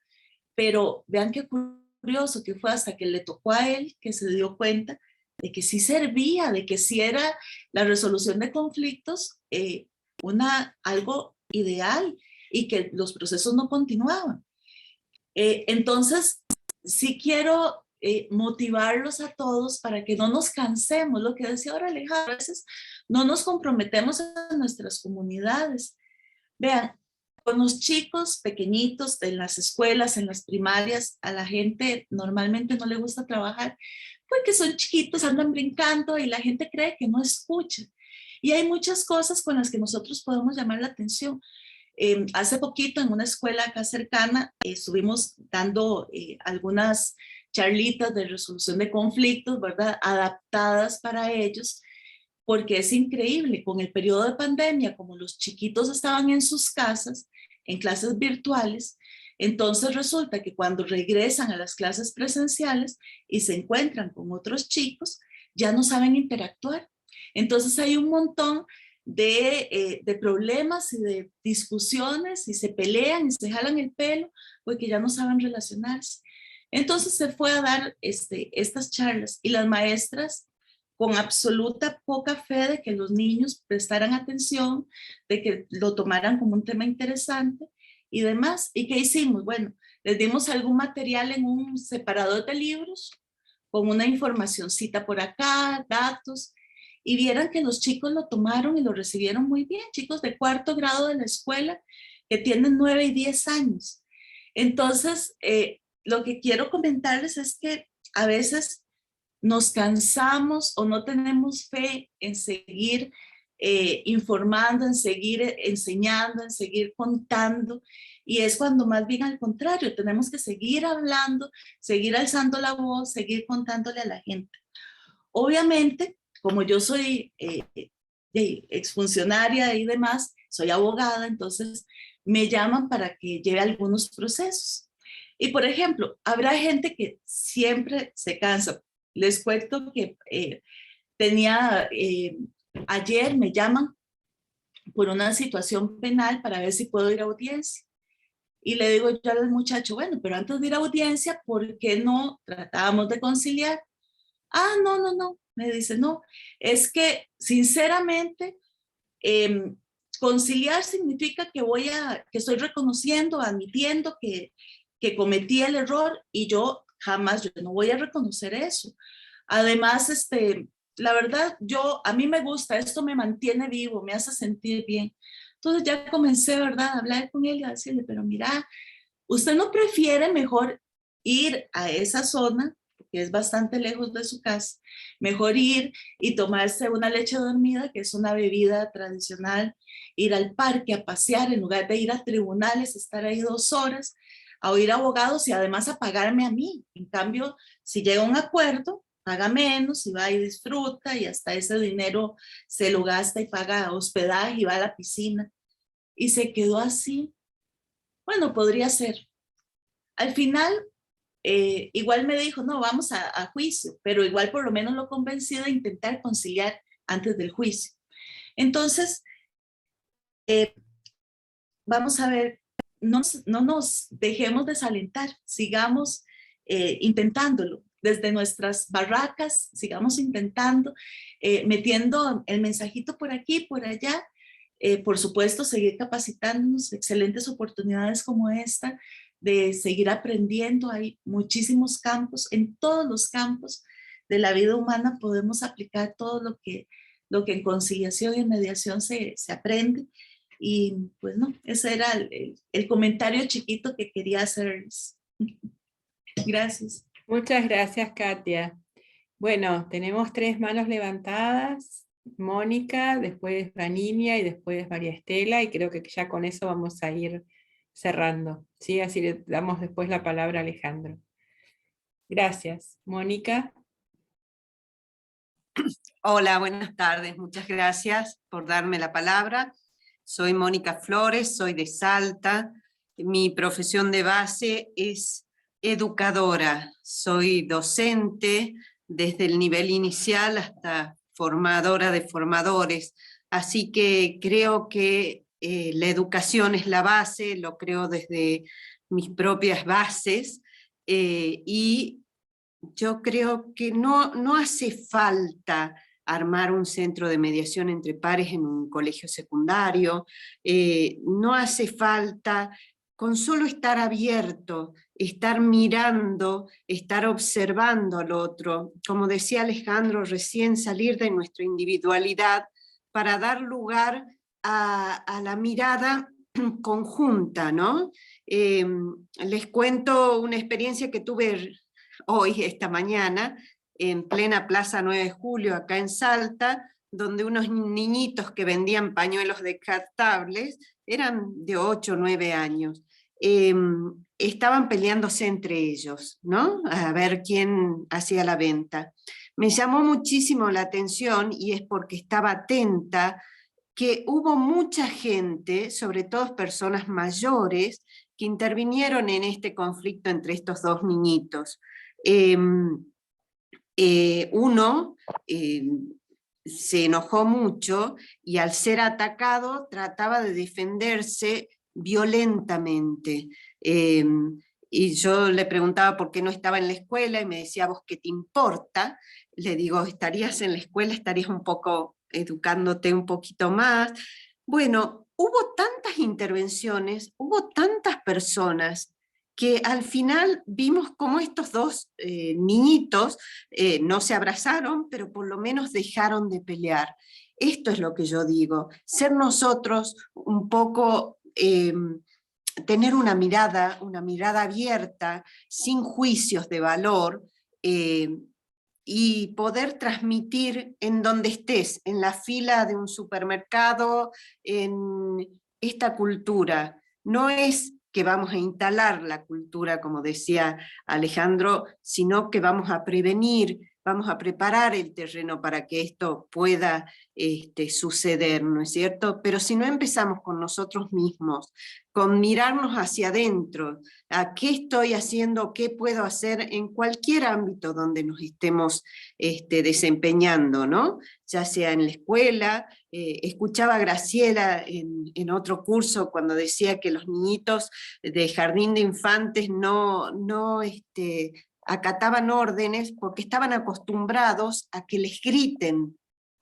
Pero vean qué curioso que fue hasta que le tocó a él que se dio cuenta de que sí servía, de que sí era la resolución de conflictos algo ideal y que los procesos no continuaban. Entonces, sí quiero motivarlos a todos para que no nos cansemos, lo que decía ahora Alejandro, a veces no nos comprometemos en nuestras comunidades. Vean, con los chicos pequeñitos en las escuelas, en las primarias, a la gente normalmente no le gusta trabajar porque son chiquitos, andan brincando y la gente cree que no escucha. Y hay muchas cosas con las que nosotros podemos llamar la atención. Hace poquito en una escuela acá cercana estuvimos dando algunas charlitas de resolución de conflictos, ¿verdad?, adaptadas para ellos, porque es increíble, con el periodo de pandemia, como los chiquitos estaban en sus casas, en clases virtuales, entonces resulta que cuando regresan a las clases presenciales y se encuentran con otros chicos, ya no saben interactuar. Entonces hay un montón de problemas y de discusiones y se pelean y se jalan el pelo porque ya no saben relacionarse. Entonces se fue a dar estas charlas y las maestras con absoluta poca fe de que los niños prestaran atención, de que lo tomaran como un tema interesante y demás. ¿Y qué hicimos? Bueno, les dimos algún material en un separador de libros con una informacioncita por acá, datos, y vieran que los chicos lo tomaron y lo recibieron muy bien, chicos de 4º grado de la escuela que tienen 9 y 10 años. Entonces, lo que quiero comentarles es que a veces nos cansamos o no tenemos fe en seguir informando, en seguir enseñando, en seguir contando, y es cuando más bien al contrario, tenemos que seguir hablando, seguir alzando la voz, seguir contándole a la gente. Obviamente, como yo soy exfuncionaria y demás, soy abogada, entonces me llaman para que lleve algunos procesos. Y por ejemplo, habrá gente que siempre se cansa. Les cuento que ayer me llaman por una situación penal para ver si puedo ir a audiencia. Y le digo yo al muchacho, bueno, pero antes de ir a audiencia, ¿por qué no tratábamos de conciliar? Ah, no, me dice, no, es que sinceramente conciliar significa que estoy reconociendo, admitiendo que cometí el error y yo no voy a reconocer eso. Además, la verdad, a mí me gusta, esto me mantiene vivo, me hace sentir bien. Entonces ya comencé, ¿verdad?, a hablar con él y a decirle, pero mira, ¿usted no prefiere mejor ir a esa zona, que es bastante lejos de su casa, mejor ir y tomarse una leche dormida, que es una bebida tradicional, ir al parque a pasear en lugar de ir a tribunales, estar ahí 2 horas, a oír abogados y además a pagarme a mí? En cambio, si llega a un acuerdo, paga menos y va y disfruta y hasta ese dinero se lo gasta y paga hospedaje y va a la piscina. Y se quedó así. Bueno, podría ser. Al final, igual me dijo, no, vamos a juicio, pero igual por lo menos lo convencí de intentar conciliar antes del juicio. Entonces, vamos a ver, no nos dejemos desalentar, sigamos intentándolo. Desde nuestras barracas, sigamos intentando, metiendo el mensajito por aquí, por allá. Por supuesto, seguir capacitándonos, excelentes oportunidades como esta, de seguir aprendiendo. Hay muchísimos campos, en todos los campos de la vida humana podemos aplicar todo lo que en conciliación y en mediación se aprende. Y pues no, ese era el comentario chiquito que quería hacerles. Gracias. Muchas gracias, Katia. Bueno, tenemos 3 manos levantadas, Mónica, después Vaninia y después María Estela, y creo que ya con eso vamos a ir cerrando, ¿sí? Así le damos después la palabra a Alejandro. Gracias. Mónica. Hola, buenas tardes. Muchas gracias por darme la palabra. Soy Mónica Flores, soy de Salta. Mi profesión de base es educadora. Soy docente desde el nivel inicial hasta formadora de formadores. Así que creo que la educación es la base, lo creo desde mis propias bases, y yo creo que no hace falta armar un centro de mediación entre pares en un colegio secundario, no hace falta, con solo estar abierto, estar mirando, estar observando al otro, como decía Alejandro recién, salir de nuestra individualidad para dar lugar a la mirada conjunta, ¿no? Les cuento una experiencia que tuve hoy, esta mañana, en plena Plaza 9 de Julio, acá en Salta, donde unos niñitos que vendían pañuelos descartables, eran de 8 o 9 años, estaban peleándose entre ellos, ¿no? A ver quién hacía la venta. Me llamó muchísimo la atención, y es porque estaba atenta, que hubo mucha gente, sobre todo personas mayores, que intervinieron en este conflicto entre estos dos niñitos. Uno se enojó mucho y al ser atacado trataba de defenderse violentamente. Y yo le preguntaba por qué no estaba en la escuela y me decía, ¿vos qué te importa? Le digo, estarías en la escuela, estarías un poco educándote un poquito más. Bueno, hubo tantas intervenciones, hubo tantas personas que al final vimos cómo estos dos niñitos no se abrazaron, pero por lo menos dejaron de pelear. Esto es lo que yo digo, ser nosotros un poco, tener una mirada abierta, sin juicios de valor, y poder transmitir en donde estés, en la fila de un supermercado, en esta cultura. No es que vamos a instalar la cultura, como decía Alejandro, sino que vamos a prevenir, vamos a preparar el terreno para que esto pueda suceder, ¿no es cierto? Pero si no empezamos con nosotros mismos, con mirarnos hacia adentro, a qué estoy haciendo, qué puedo hacer en cualquier ámbito donde nos estemos desempeñando, ¿no? Ya sea en la escuela. Escuchaba a Graciela en otro curso cuando decía que los niñitos de jardín de infantes no acataban órdenes porque estaban acostumbrados a que les griten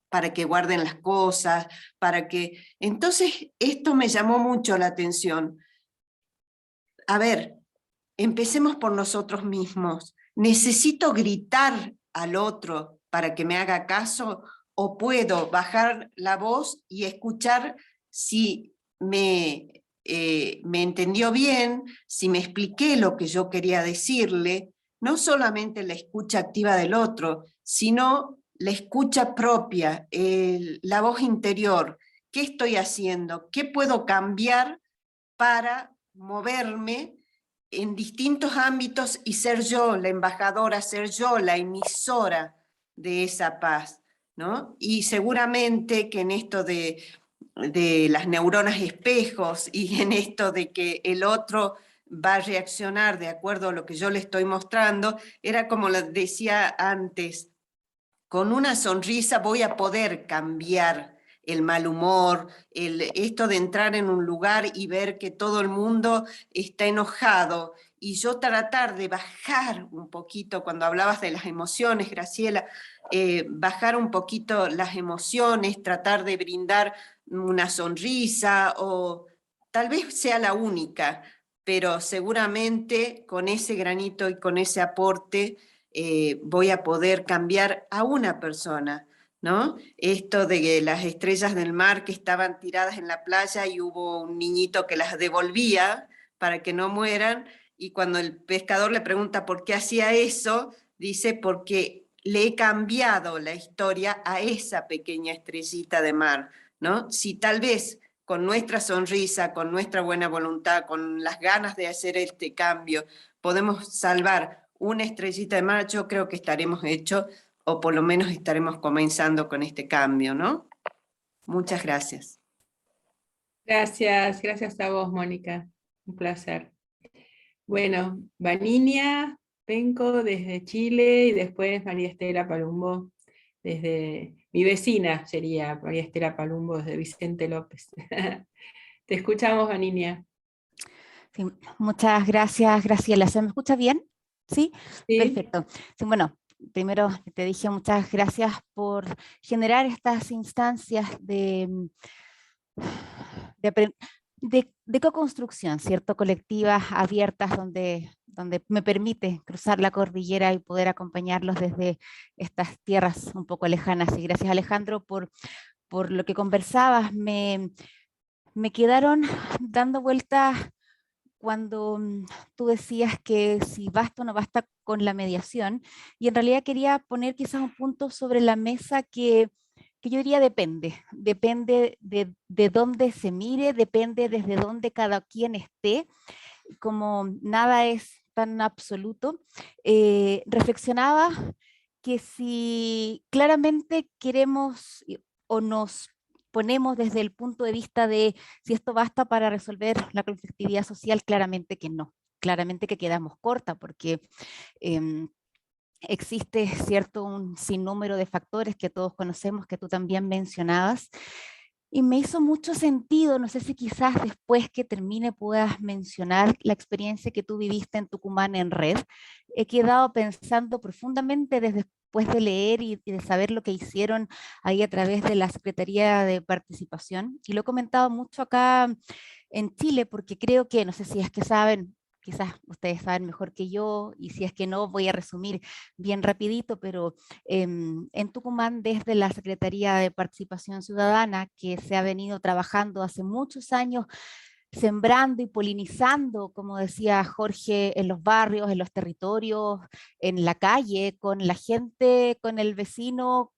para que guarden las cosas, para que... Entonces esto me llamó mucho la atención. A ver, empecemos por nosotros mismos. ¿Necesito gritar al otro para que me haga caso? ¿O puedo bajar la voz y escuchar si me entendió bien, si me expliqué lo que yo quería decirle? No solamente la escucha activa del otro, sino la escucha propia, la voz interior. ¿Qué estoy haciendo? ¿Qué puedo cambiar para moverme en distintos ámbitos y ser yo la embajadora, ser yo la emisora de esa paz, ¿no? Y seguramente que en esto de las neuronas espejos y en esto de que el otro va a reaccionar de acuerdo a lo que yo le estoy mostrando, era como lo decía antes, con una sonrisa voy a poder cambiar el mal humor, esto de entrar en un lugar y ver que todo el mundo está enojado, y yo tratar de bajar un poquito, cuando hablabas de las emociones, Graciela, bajar un poquito las emociones, tratar de brindar una sonrisa, o tal vez sea la única, pero seguramente con ese granito y con ese aporte voy a poder cambiar a una persona. ¿no? Esto de que las estrellas del mar que estaban tiradas en la playa y hubo un niñito que las devolvía para que no mueran, y cuando el pescador le pregunta por qué hacía eso, dice porque le he cambiado la historia a esa pequeña estrellita de mar, ¿no? Si tal vez con nuestra sonrisa, con nuestra buena voluntad, con las ganas de hacer este cambio, podemos salvar una estrellita de mar, yo creo que estaremos hechos, o por lo menos estaremos comenzando con este cambio, ¿no? Muchas gracias. Gracias, gracias a vos, Mónica. Un placer. Bueno, Vaninia Penco desde Chile y después María Estela Palumbo desde, mi vecina sería María Estela Palumbo desde Vicente López. Te escuchamos, Vaninia. Sí, muchas gracias, Graciela. ¿Se me escucha bien? ¿Sí? ¿Sí? Perfecto. Sí, bueno, primero te dije muchas gracias por generar estas instancias de co-construcción, ¿cierto? Colectivas, abiertas, donde me permite cruzar la cordillera y poder acompañarlos desde estas tierras un poco lejanas. Y gracias, Alejandro, por lo que conversabas. Me quedaron dando vueltas cuando tú decías que si basta o no basta con la mediación, y en realidad quería poner quizás un punto sobre la mesa que yo diría depende de dónde se mire, depende desde dónde cada quien esté, como nada es tan absoluto. Reflexionaba que si claramente queremos o nos ponemos desde el punto de vista de si esto basta para resolver la conflictividad social, claramente que no, claramente que quedamos corta, porque existe, cierto, un sinnúmero de factores que todos conocemos, que tú también mencionabas, y me hizo mucho sentido. No sé si quizás después que termine puedas mencionar la experiencia que tú viviste en Tucumán en red. He quedado pensando profundamente después de leer y de saber lo que hicieron ahí a través de la Secretaría de Participación, y lo he comentado mucho acá en Chile, porque creo que, no sé si es que saben, quizás ustedes saben mejor que yo, y si es que no, voy a resumir bien rapidito, pero en Tucumán, desde la Secretaría de Participación Ciudadana, que se ha venido trabajando hace muchos años, sembrando y polinizando, como decía Jorge, en los barrios, en los territorios, en la calle, con la gente, con el vecino,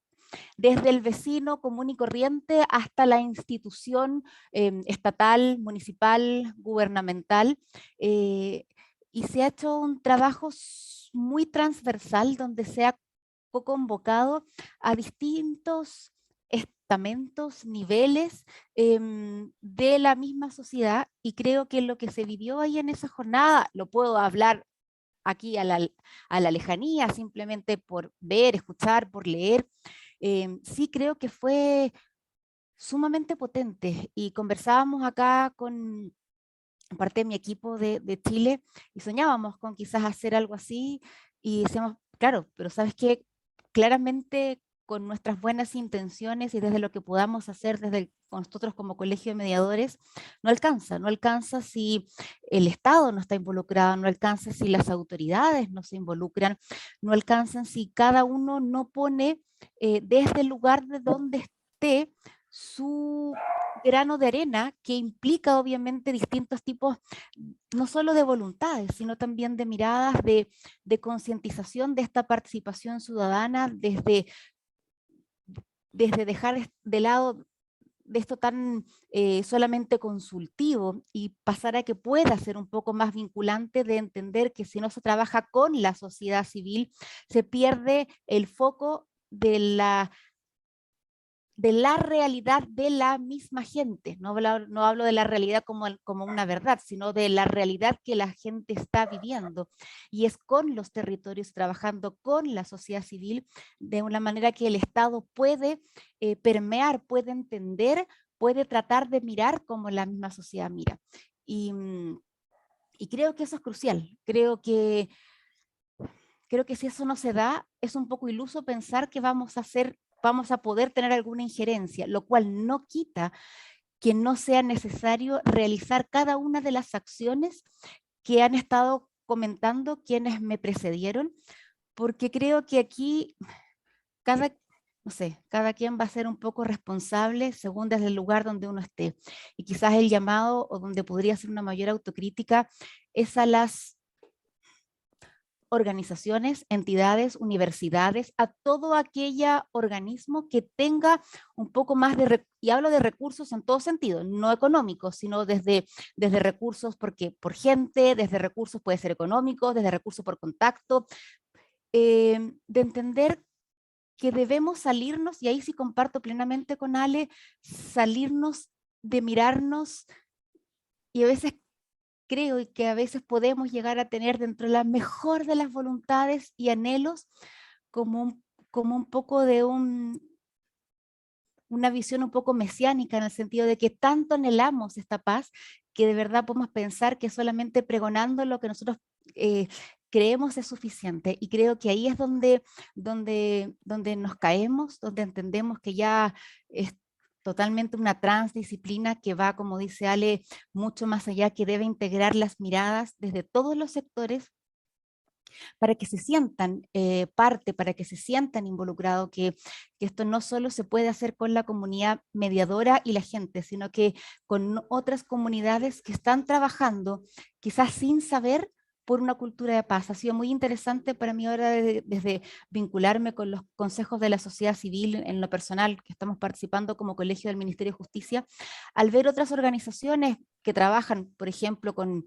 desde el vecino común y corriente hasta la institución estatal, municipal, gubernamental, y se ha hecho un trabajo muy transversal donde se ha convocado a distintos estamentos, niveles de la misma sociedad, y creo que lo que se vivió ahí en esa jornada, lo puedo hablar aquí a la lejanía, simplemente por ver, escuchar, por leer, sí creo que fue sumamente potente. Y conversábamos acá con parte de mi equipo de Chile y soñábamos con quizás hacer algo así, y decíamos, claro, pero ¿sabes qué? Claramente con nuestras buenas intenciones y desde lo que podamos hacer desde nosotros como colegio de mediadores, no alcanza si el Estado no está involucrado, no alcanza si las autoridades no se involucran, no alcanzan si cada uno no pone desde el lugar de donde esté su grano de arena, que implica obviamente distintos tipos, no solo de voluntades, sino también de miradas, de concientización de esta participación ciudadana, desde dejar de lado de esto tan solamente consultivo y pasar a que pueda ser un poco más vinculante, de entender que si no se trabaja con la sociedad civil, se pierde el foco de la realidad de la misma gente. No hablo de la realidad como una verdad, sino de la realidad que la gente está viviendo. Y es con los territorios, trabajando con la sociedad civil, de una manera que el Estado puede permear, puede entender, puede tratar de mirar como la misma sociedad mira. Y creo que eso es crucial. Creo que si eso no se da, es un poco iluso pensar que vamos a poder tener alguna injerencia, lo cual no quita que no sea necesario realizar cada una de las acciones que han estado comentando quienes me precedieron, porque creo que aquí no sé, cada quien va a ser un poco responsable según desde el lugar donde uno esté. Y quizás el llamado, o donde podría ser una mayor autocrítica, es a las organizaciones, entidades, universidades, a todo aquel organismo que tenga un poco más y hablo de recursos en todo sentido, no económicos, sino desde recursos por gente, desde recursos puede ser económicos, desde recursos por contacto, de entender que debemos salirnos, y ahí sí comparto plenamente con Ale, salirnos de mirarnos, y a veces creo que a veces podemos llegar a tener dentro de la mejor de las voluntades y anhelos como un poco de una visión un poco mesiánica, en el sentido de que tanto anhelamos esta paz que de verdad podemos pensar que solamente pregonando lo que nosotros creemos es suficiente. Y creo que ahí es donde nos caemos, donde entendemos que ya es totalmente una transdisciplina que va, como dice Ale, mucho más allá, que debe integrar las miradas desde todos los sectores para que se sientan parte, para que se sientan involucrados, que esto no solo se puede hacer con la comunidad mediadora y la gente, sino que con otras comunidades que están trabajando, quizás sin saber, por una cultura de paz. Ha sido muy interesante para mí ahora desde vincularme con los consejos de la sociedad civil en lo personal, que estamos participando como colegio del Ministerio de Justicia, al ver otras organizaciones que trabajan, por ejemplo, con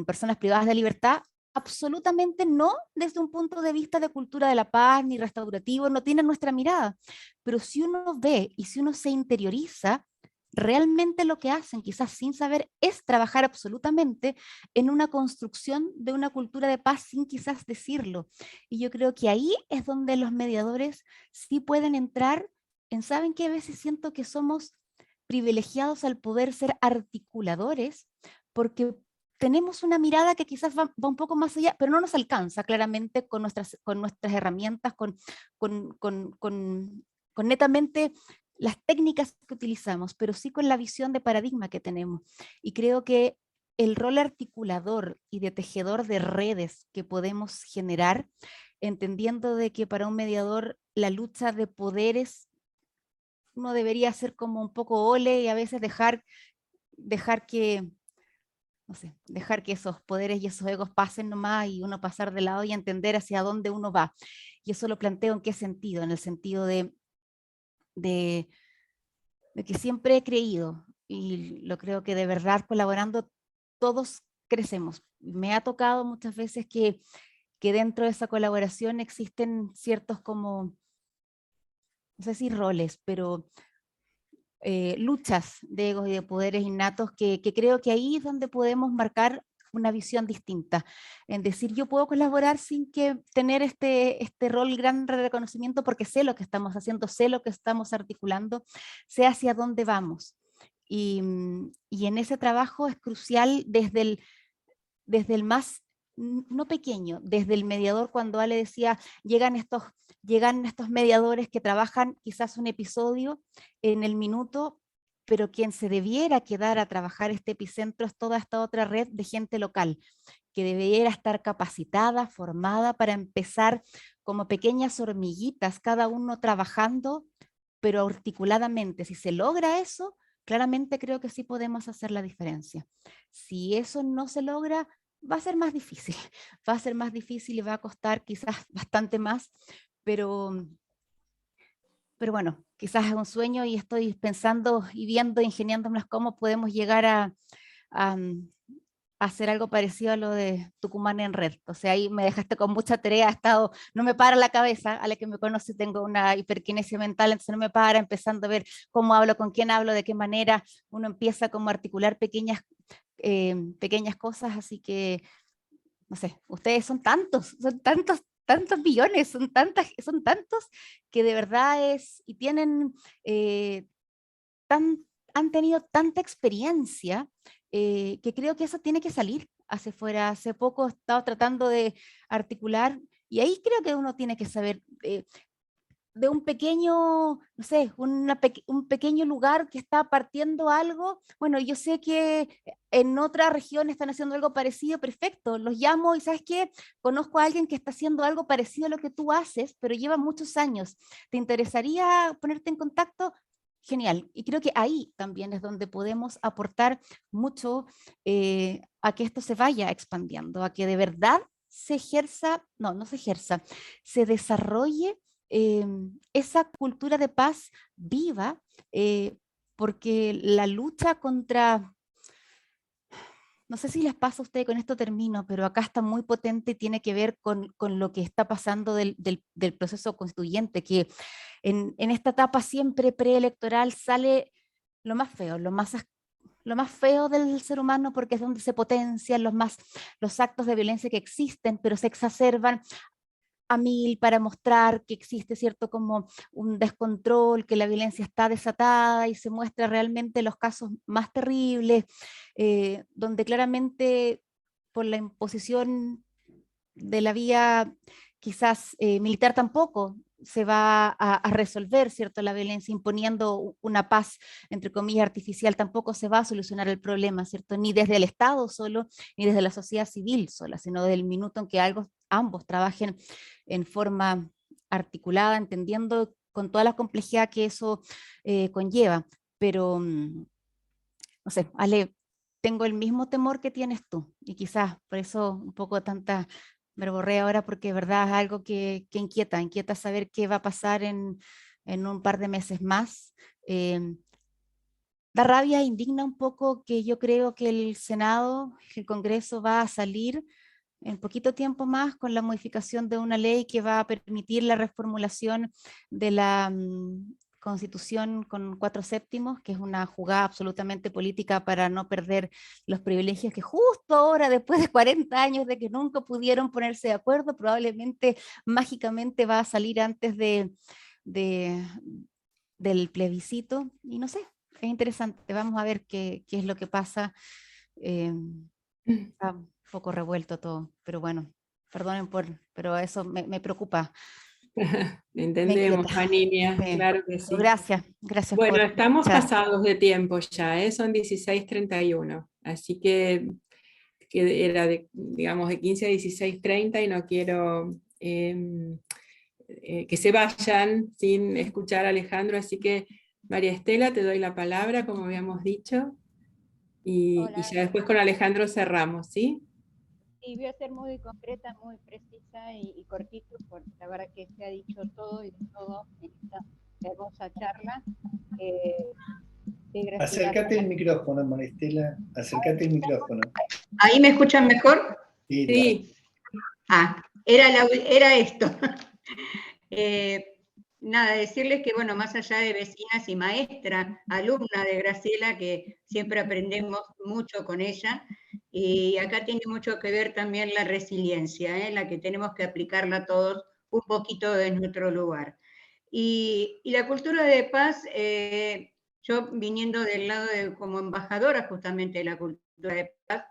personas privadas de libertad, absolutamente no desde un punto de vista de cultura de la paz ni restaurativo, no tienen nuestra mirada, pero si uno ve y si uno se interioriza, realmente lo que hacen, quizás sin saber, es trabajar absolutamente en una construcción de una cultura de paz sin quizás decirlo. Y yo creo que ahí es donde los mediadores sí pueden entrar ¿saben qué? A veces siento que somos privilegiados al poder ser articuladores, porque tenemos una mirada que quizás va un poco más allá, pero no nos alcanza claramente con nuestras herramientas, con netamente las técnicas que utilizamos, pero sí con la visión de paradigma que tenemos. Y creo que el rol articulador y de tejedor de redes que podemos generar, entendiendo de que para un mediador la lucha de poderes uno debería ser como un poco ole y a veces dejar que, no sé, dejar que esos poderes y esos egos pasen nomás y uno pasar de lado y entender hacia dónde uno va. Y eso lo planteo en qué sentido, en el sentido de que siempre he creído, y lo creo que de verdad colaborando todos crecemos. Me ha tocado muchas veces que dentro de esa colaboración existen ciertos como, no sé si roles, pero luchas de egos y de poderes innatos que creo que ahí es donde podemos marcar una visión distinta, en decir yo puedo colaborar sin que tener este rol gran reconocimiento porque sé lo que estamos haciendo, sé lo que estamos articulando, sé hacia dónde vamos. Y en ese trabajo es crucial desde el más, no pequeño, desde el mediador, cuando Ale decía, llegan estos mediadores que trabajan quizás un episodio en el minuto, pero quien se debiera quedar a trabajar este epicentro es toda esta otra red de gente local, que debiera estar capacitada, formada para empezar como pequeñas hormiguitas, cada uno trabajando, pero articuladamente. Si se logra eso, claramente creo que sí podemos hacer la diferencia. Si eso no se logra, va a ser más difícil, va a ser más difícil y va a costar quizás bastante más, pero bueno, quizás es un sueño y estoy pensando y viendo, ingeniándonos cómo podemos llegar a hacer algo parecido a lo de Tucumán en Red. O sea, ahí me dejaste con mucha tarea, no me para la cabeza, a la que me conoce tengo una hiperquinesia mental, entonces no me para, empezando a ver cómo hablo, con quién hablo, de qué manera uno empieza como a articular pequeñas cosas, así que, no sé, ustedes son tantos millones, son tantos que de verdad y tienen, han tenido tanta experiencia que creo que eso tiene que salir hacia afuera. Hace poco he estado tratando de articular, y ahí creo que uno tiene que saber de un pequeño, no sé, un pequeño lugar que está partiendo algo. Bueno, yo sé que en otra región están haciendo algo parecido, perfecto, los llamo y ¿sabes qué? Conozco a alguien que está haciendo algo parecido a lo que tú haces, pero lleva muchos años. ¿Te interesaría ponerte en contacto? Genial. Y creo que ahí también es donde podemos aportar mucho a que esto se vaya expandiendo, a que de verdad se ejerza, no se ejerza, se desarrolle esa cultura de paz viva, porque la lucha contra, no sé si les pasa a ustedes, con esto termino, pero acá está muy potente y tiene que ver con lo que está pasando del proceso constituyente, que en esta etapa siempre preelectoral sale lo más feo, lo más feo del ser humano, porque es donde se potencian los actos de violencia que existen, pero se exacerban a mil para mostrar que existe cierto como un descontrol, que la violencia está desatada y se muestra realmente los casos más terribles, donde claramente por la imposición de la vía quizás militar tampoco se va a resolver, ¿cierto? La violencia imponiendo una paz, entre comillas, artificial, tampoco se va a solucionar el problema, ¿cierto? Ni desde el Estado solo, ni desde la sociedad civil sola, sino desde el minuto en que ambos trabajen en forma articulada, entendiendo con toda la complejidad que eso conlleva. Pero, no sé, Ale, tengo el mismo temor que tienes tú, y quizás por eso un poco tanta verborrea ahora, porque de verdad es algo que inquieta saber qué va a pasar en un par de meses más. Da rabia e indigna un poco que yo creo que el Senado, el Congreso va a salir en poquito tiempo más con la modificación de una ley que va a permitir la reformulación de la Constitución con 4/7, que es una jugada absolutamente política para no perder los privilegios que justo ahora, después de 40 años de que nunca pudieron ponerse de acuerdo, probablemente mágicamente va a salir antes de, del plebiscito. Y no sé, es interesante. Vamos a ver qué es lo que pasa. Está un poco revuelto todo, pero bueno, perdonen pero eso me preocupa, me Entendemos, inquieta. Vaninia, Sí. claro que Pero sí. gracias Bueno, por estamos escuchar. pasados de tiempo ya, son 16:31, así que era digamos, de 15 a 16:30 y no quiero que se vayan sin escuchar a Alejandro, así que María Estela, te doy la palabra, como habíamos dicho, y Hola, ya después con Alejandro cerramos, ¿sí? sí, voy a ser muy concreta, muy precisa y cortito, porque la verdad que se ha dicho todo y de todo en esta hermosa charla. Sí, Graciela, Acércate el micrófono, Maristela, acércate el micrófono. ¿ahí me escuchan mejor? Sí. Era esto. Nada, decirles que, bueno, más allá de vecinas y maestra, alumna de Graciela, que siempre aprendemos mucho con ella, y acá tiene mucho que ver también la resiliencia, la que tenemos que aplicarla todos un poquito de nuestro lugar. Y la cultura de paz, yo viniendo del lado como embajadora justamente de la cultura de paz,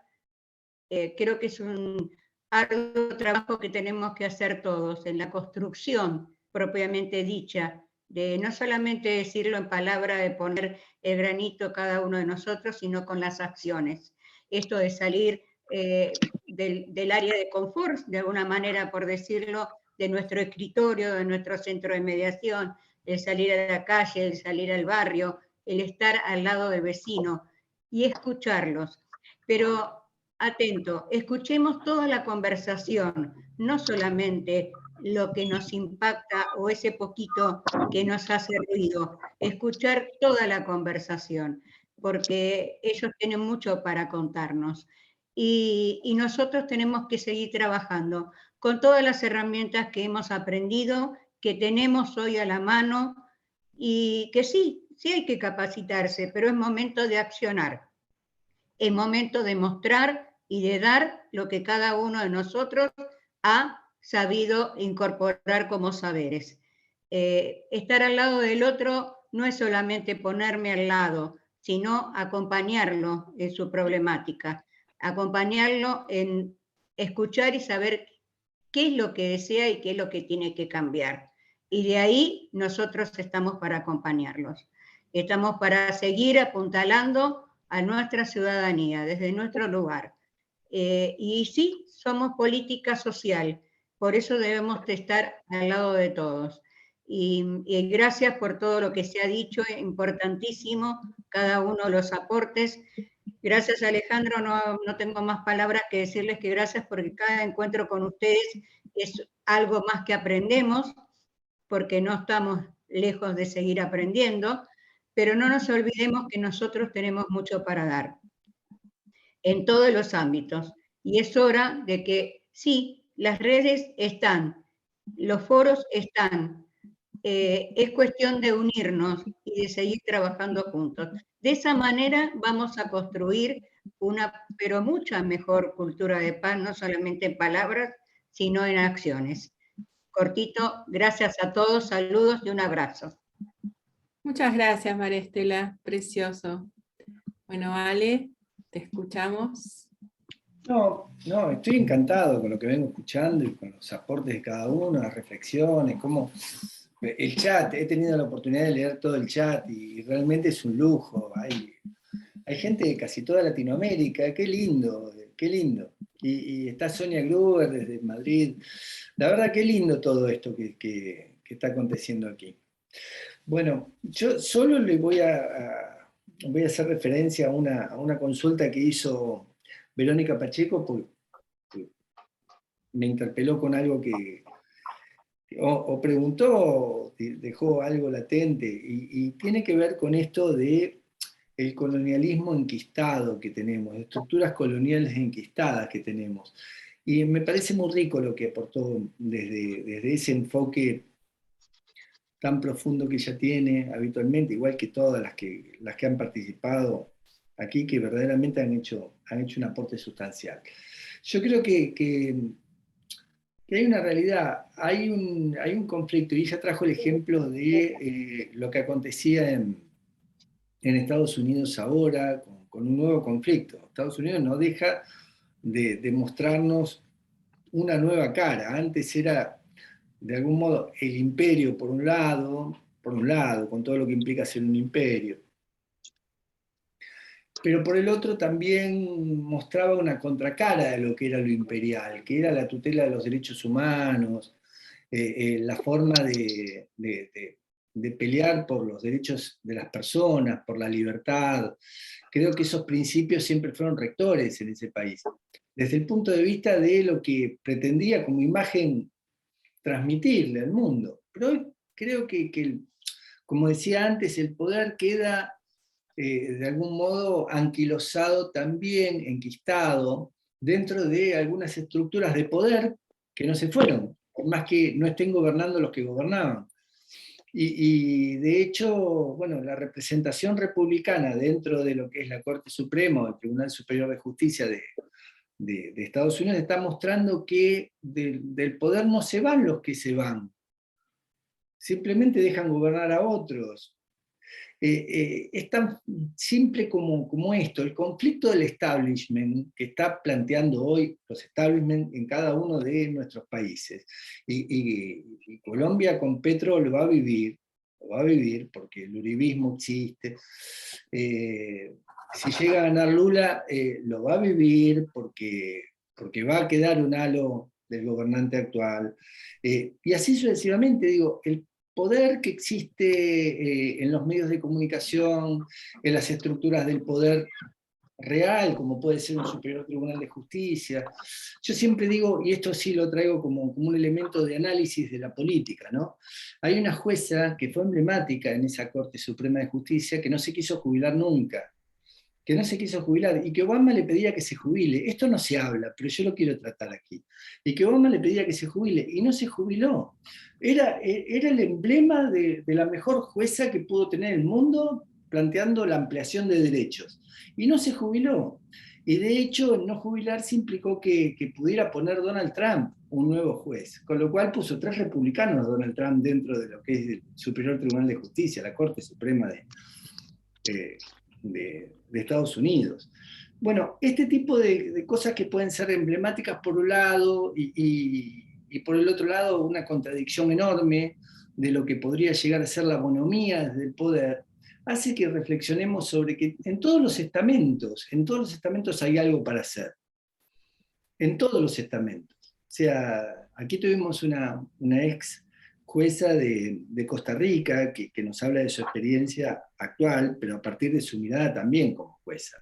creo que es un arduo trabajo que tenemos que hacer todos en la construcción propiamente dicha, de no solamente decirlo en palabra, de poner el granito cada uno de nosotros, sino con las acciones. Esto de salir del área de confort, de alguna manera, por decirlo, de nuestro escritorio, de nuestro centro de mediación, el salir a la calle, el salir al barrio, el estar al lado del vecino y escucharlos. Pero atento, escuchemos toda la conversación, no solamente lo que nos impacta o ese poquito que nos hace ruido, escuchar toda la conversación, porque ellos tienen mucho para contarnos. Y nosotros tenemos que seguir trabajando con todas las herramientas que hemos aprendido, que tenemos hoy a la mano, y que sí hay que capacitarse, pero es momento de accionar. Es momento de mostrar y de dar lo que cada uno de nosotros ha sabido incorporar como saberes. Estar al lado del otro no es solamente ponerme al lado, sino acompañarlo en su problemática, acompañarlo en escuchar y saber qué es lo que desea y qué es lo que tiene que cambiar. Y de ahí nosotros estamos para acompañarlos. Estamos para seguir apuntalando a nuestra ciudadanía desde nuestro lugar. Y sí, somos política social, por eso debemos de estar al lado de todos. Y gracias por todo lo que se ha dicho, importantísimo, cada uno de los aportes. Gracias, Alejandro, no tengo más palabras que decirles que gracias porque cada encuentro con ustedes es algo más que aprendemos, porque no estamos lejos de seguir aprendiendo, pero no nos olvidemos que nosotros tenemos mucho para dar en todos los ámbitos. Y es hora de que, sí, las redes están, los foros están, es cuestión de unirnos y de seguir trabajando juntos. De esa manera vamos a construir una, pero mucha mejor cultura de paz, no solamente en palabras, sino en acciones. Cortito, gracias a todos, saludos y un abrazo. Muchas gracias, María Estela, precioso. Bueno, Ale, te escuchamos. No, estoy encantado con lo que vengo escuchando y con los aportes de cada uno, las reflexiones, cómo el chat, he tenido la oportunidad de leer todo el chat y realmente es un lujo. Hay gente de casi toda Latinoamérica, qué lindo, qué lindo. Y está Sonia Gruber desde Madrid. La verdad, qué lindo todo esto que está aconteciendo aquí. Bueno, yo solo le voy a hacer referencia a una consulta que hizo Verónica Pacheco, porque me interpeló con algo que o preguntó, dejó algo latente, y tiene que ver con esto de el colonialismo enquistado que tenemos, estructuras coloniales enquistadas que tenemos. Y me parece muy rico lo que aportó desde ese enfoque tan profundo que ella tiene habitualmente, igual que todas las que han participado aquí, que verdaderamente han hecho un aporte sustancial. Yo creo que hay una realidad, hay un conflicto, y ella trajo el ejemplo de lo que acontecía en Estados Unidos ahora, con un nuevo conflicto. Estados Unidos no deja de mostrarnos una nueva cara. Antes era, de algún modo, el imperio por un lado, con todo lo que implica ser un imperio. Pero por el otro también mostraba una contracara de lo que era lo imperial, que era la tutela de los derechos humanos, la forma de pelear por los derechos de las personas, por la libertad. Creo que esos principios siempre fueron rectores en ese país, desde el punto de vista de lo que pretendía como imagen transmitirle al mundo. Pero hoy creo que como decía antes, el poder queda de algún modo anquilosado también, enquistado, dentro de algunas estructuras de poder que no se fueron, por más que no estén gobernando los que gobernaban. Y de hecho, bueno, la representación republicana dentro de lo que es la Corte Suprema o el Tribunal Superior de Justicia de Estados Unidos está mostrando que del poder no se van los que se van, simplemente dejan gobernar a otros. Es tan simple como esto, el conflicto del establishment que está planteando hoy los establishment en cada uno de nuestros países. Y Colombia con Petro lo va a vivir porque el uribismo existe. Si llega a ganar Lula, lo va a vivir porque va a quedar un halo del gobernante actual. Y así sucesivamente, digo, el poder que existe en los medios de comunicación, en las estructuras del poder real, como puede ser un Superior Tribunal de Justicia. Yo siempre digo, y esto sí lo traigo como un elemento de análisis de la política, ¿no? Hay una jueza que fue emblemática en esa Corte Suprema de Justicia que no se quiso jubilar nunca, y que Obama le pedía que se jubile. Esto no se habla, pero yo lo quiero tratar aquí. Y que Obama le pedía que se jubile, y no se jubiló. Era el emblema de la mejor jueza que pudo tener el mundo, planteando la ampliación de derechos. Y no se jubiló. Y de hecho, no jubilarse implicó que pudiera poner Donald Trump un nuevo juez, con lo cual puso 3 republicanos Donald Trump dentro de lo que es el Superior Tribunal de Justicia, la Corte Suprema de Estados Unidos. Bueno, este tipo de cosas que pueden ser emblemáticas por un lado y y por el otro lado una contradicción enorme de lo que podría llegar a ser la bonomía desde el poder, hace que reflexionemos sobre que en todos los estamentos hay algo para hacer. En todos los estamentos. O sea, aquí tuvimos una ex jueza de Costa Rica que nos habla de su experiencia actual, pero a partir de su mirada también como jueza.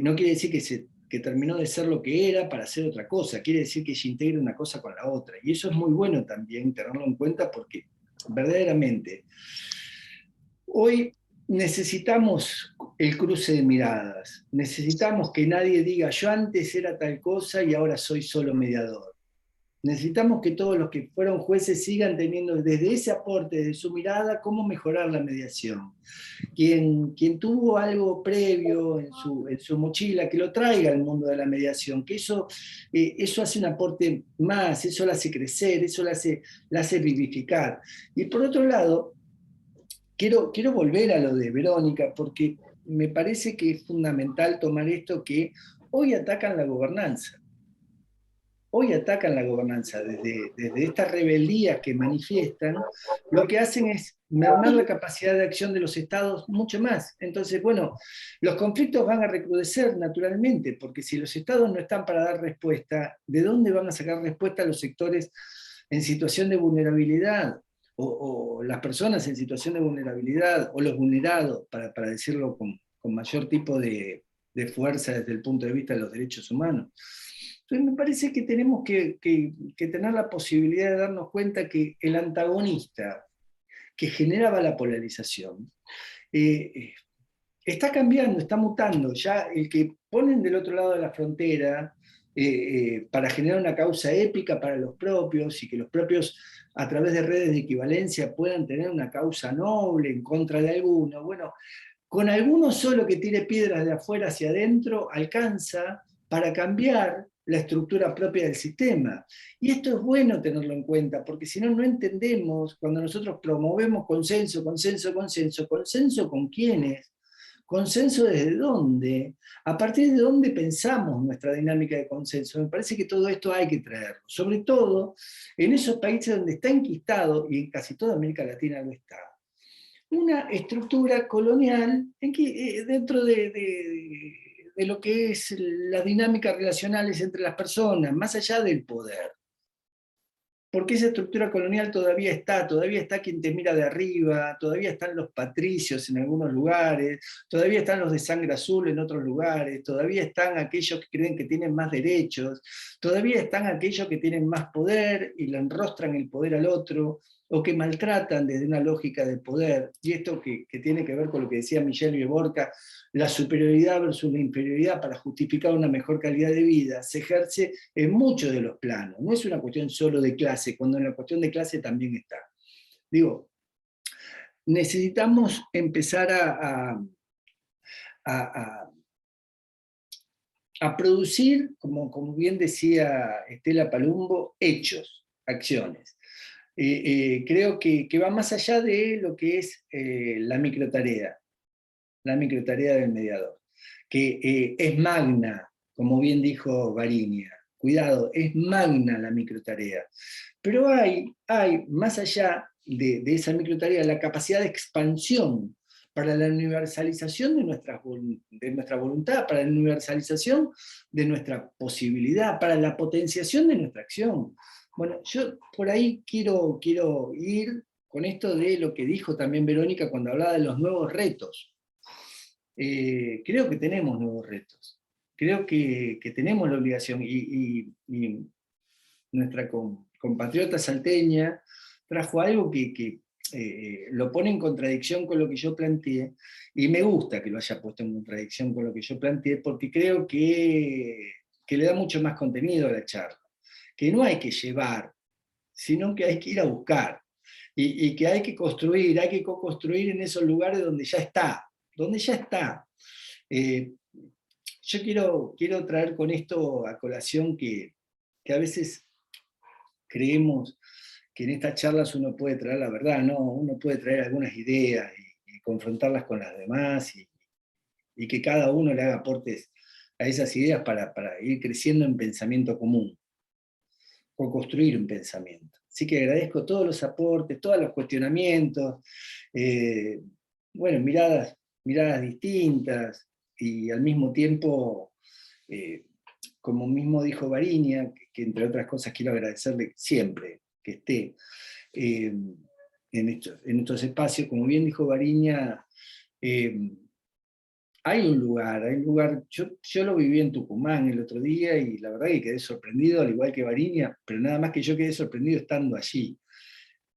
No quiere decir que terminó de ser lo que era para hacer otra cosa, quiere decir que ella integra una cosa con la otra. Y eso es muy bueno también tenerlo en cuenta porque verdaderamente hoy necesitamos el cruce de miradas, necesitamos que nadie diga yo antes era tal cosa y ahora soy solo mediador. Necesitamos que todos los que fueron jueces sigan teniendo desde ese aporte, de su mirada, cómo mejorar la mediación. Quien tuvo algo previo en su mochila, que lo traiga al mundo de la mediación, que eso hace un aporte más, eso la hace crecer, eso la hace vivificar. Y por otro lado, quiero volver a lo de Verónica, porque me parece que es fundamental tomar esto que hoy atacan la gobernanza. Hoy atacan la gobernanza, desde estas rebeldías que manifiestan, lo que hacen es mermar la capacidad de acción de los estados mucho más. Entonces, bueno, los conflictos van a recrudecer naturalmente, porque si los estados no están para dar respuesta, ¿de dónde van a sacar respuesta a los sectores en situación de vulnerabilidad? O las personas en situación de vulnerabilidad, o los vulnerados, para decirlo con mayor tipo de fuerza desde el punto de vista de los derechos humanos. Entonces me parece que tenemos que tener la posibilidad de darnos cuenta que el antagonista que generaba la polarización está cambiando, está mutando. Ya el que ponen del otro lado de la frontera para generar una causa épica para los propios y que los propios a través de redes de equivalencia puedan tener una causa noble en contra de alguno, bueno, con alguno solo que tire piedras de afuera hacia adentro alcanza para cambiar la estructura propia del sistema. Y esto es bueno tenerlo en cuenta, porque si no, no entendemos cuando nosotros promovemos consenso, consenso, consenso, consenso con quiénes, consenso desde dónde, a partir de dónde pensamos nuestra dinámica de consenso. Me parece que todo esto hay que traerlo, sobre todo en esos países donde está enquistado, y en casi toda América Latina lo está, una estructura colonial en que, dentro de lo que es las dinámicas relacionales entre las personas, más allá del poder. Porque esa estructura colonial todavía está quien te mira de arriba, todavía están los patricios en algunos lugares, todavía están los de sangre azul en otros lugares, todavía están aquellos que creen que tienen más derechos, todavía están aquellos que tienen más poder y le enrostran el poder al otro, o que maltratan desde una lógica de poder, y esto que tiene que ver con lo que decía Michel Viborca, la superioridad versus la inferioridad para justificar una mejor calidad de vida, se ejerce en muchos de los planos, no es una cuestión solo de clase, cuando en la cuestión de clase también está. Digo, necesitamos empezar a producir, como bien decía Estela Palumbo, hechos, acciones. Creo que va más allá de lo que es la microtarea del mediador, que es magna, como bien dijo Varinia. Cuidado, es magna la microtarea. Pero hay más allá de esa microtarea, la capacidad de expansión para la universalización de nuestra voluntad, para la universalización de nuestra posibilidad, para la potenciación de nuestra acción. Bueno, yo por ahí quiero ir con esto de lo que dijo también Verónica cuando hablaba de los nuevos retos. Creo que tenemos nuevos retos. Creo que tenemos la obligación, y nuestra compatriota salteña trajo algo que lo pone en contradicción con lo que yo planteé, y me gusta que lo haya puesto en contradicción con lo que yo planteé, porque creo que le da mucho más contenido a la charla. Que no hay que llevar, sino que hay que ir a buscar, y que hay que construir, hay que co-construir en esos lugares donde ya está. Yo quiero traer con esto a colación que a veces creemos que en estas charlas uno puede traer la verdad, no, uno puede traer algunas ideas y confrontarlas con las demás, y que cada uno le haga aportes a esas ideas para ir creciendo en pensamiento común. co-construir un pensamiento. Así que agradezco todos los aportes, todos los cuestionamientos, bueno, miradas distintas, y al mismo tiempo, como mismo dijo Varinia, que entre otras cosas quiero agradecerle siempre que esté en estos espacios, como bien dijo Varinia, hay un lugar, yo lo viví en Tucumán el otro día y la verdad que quedé sorprendido, al igual que Varinia, pero nada más que yo quedé sorprendido estando allí.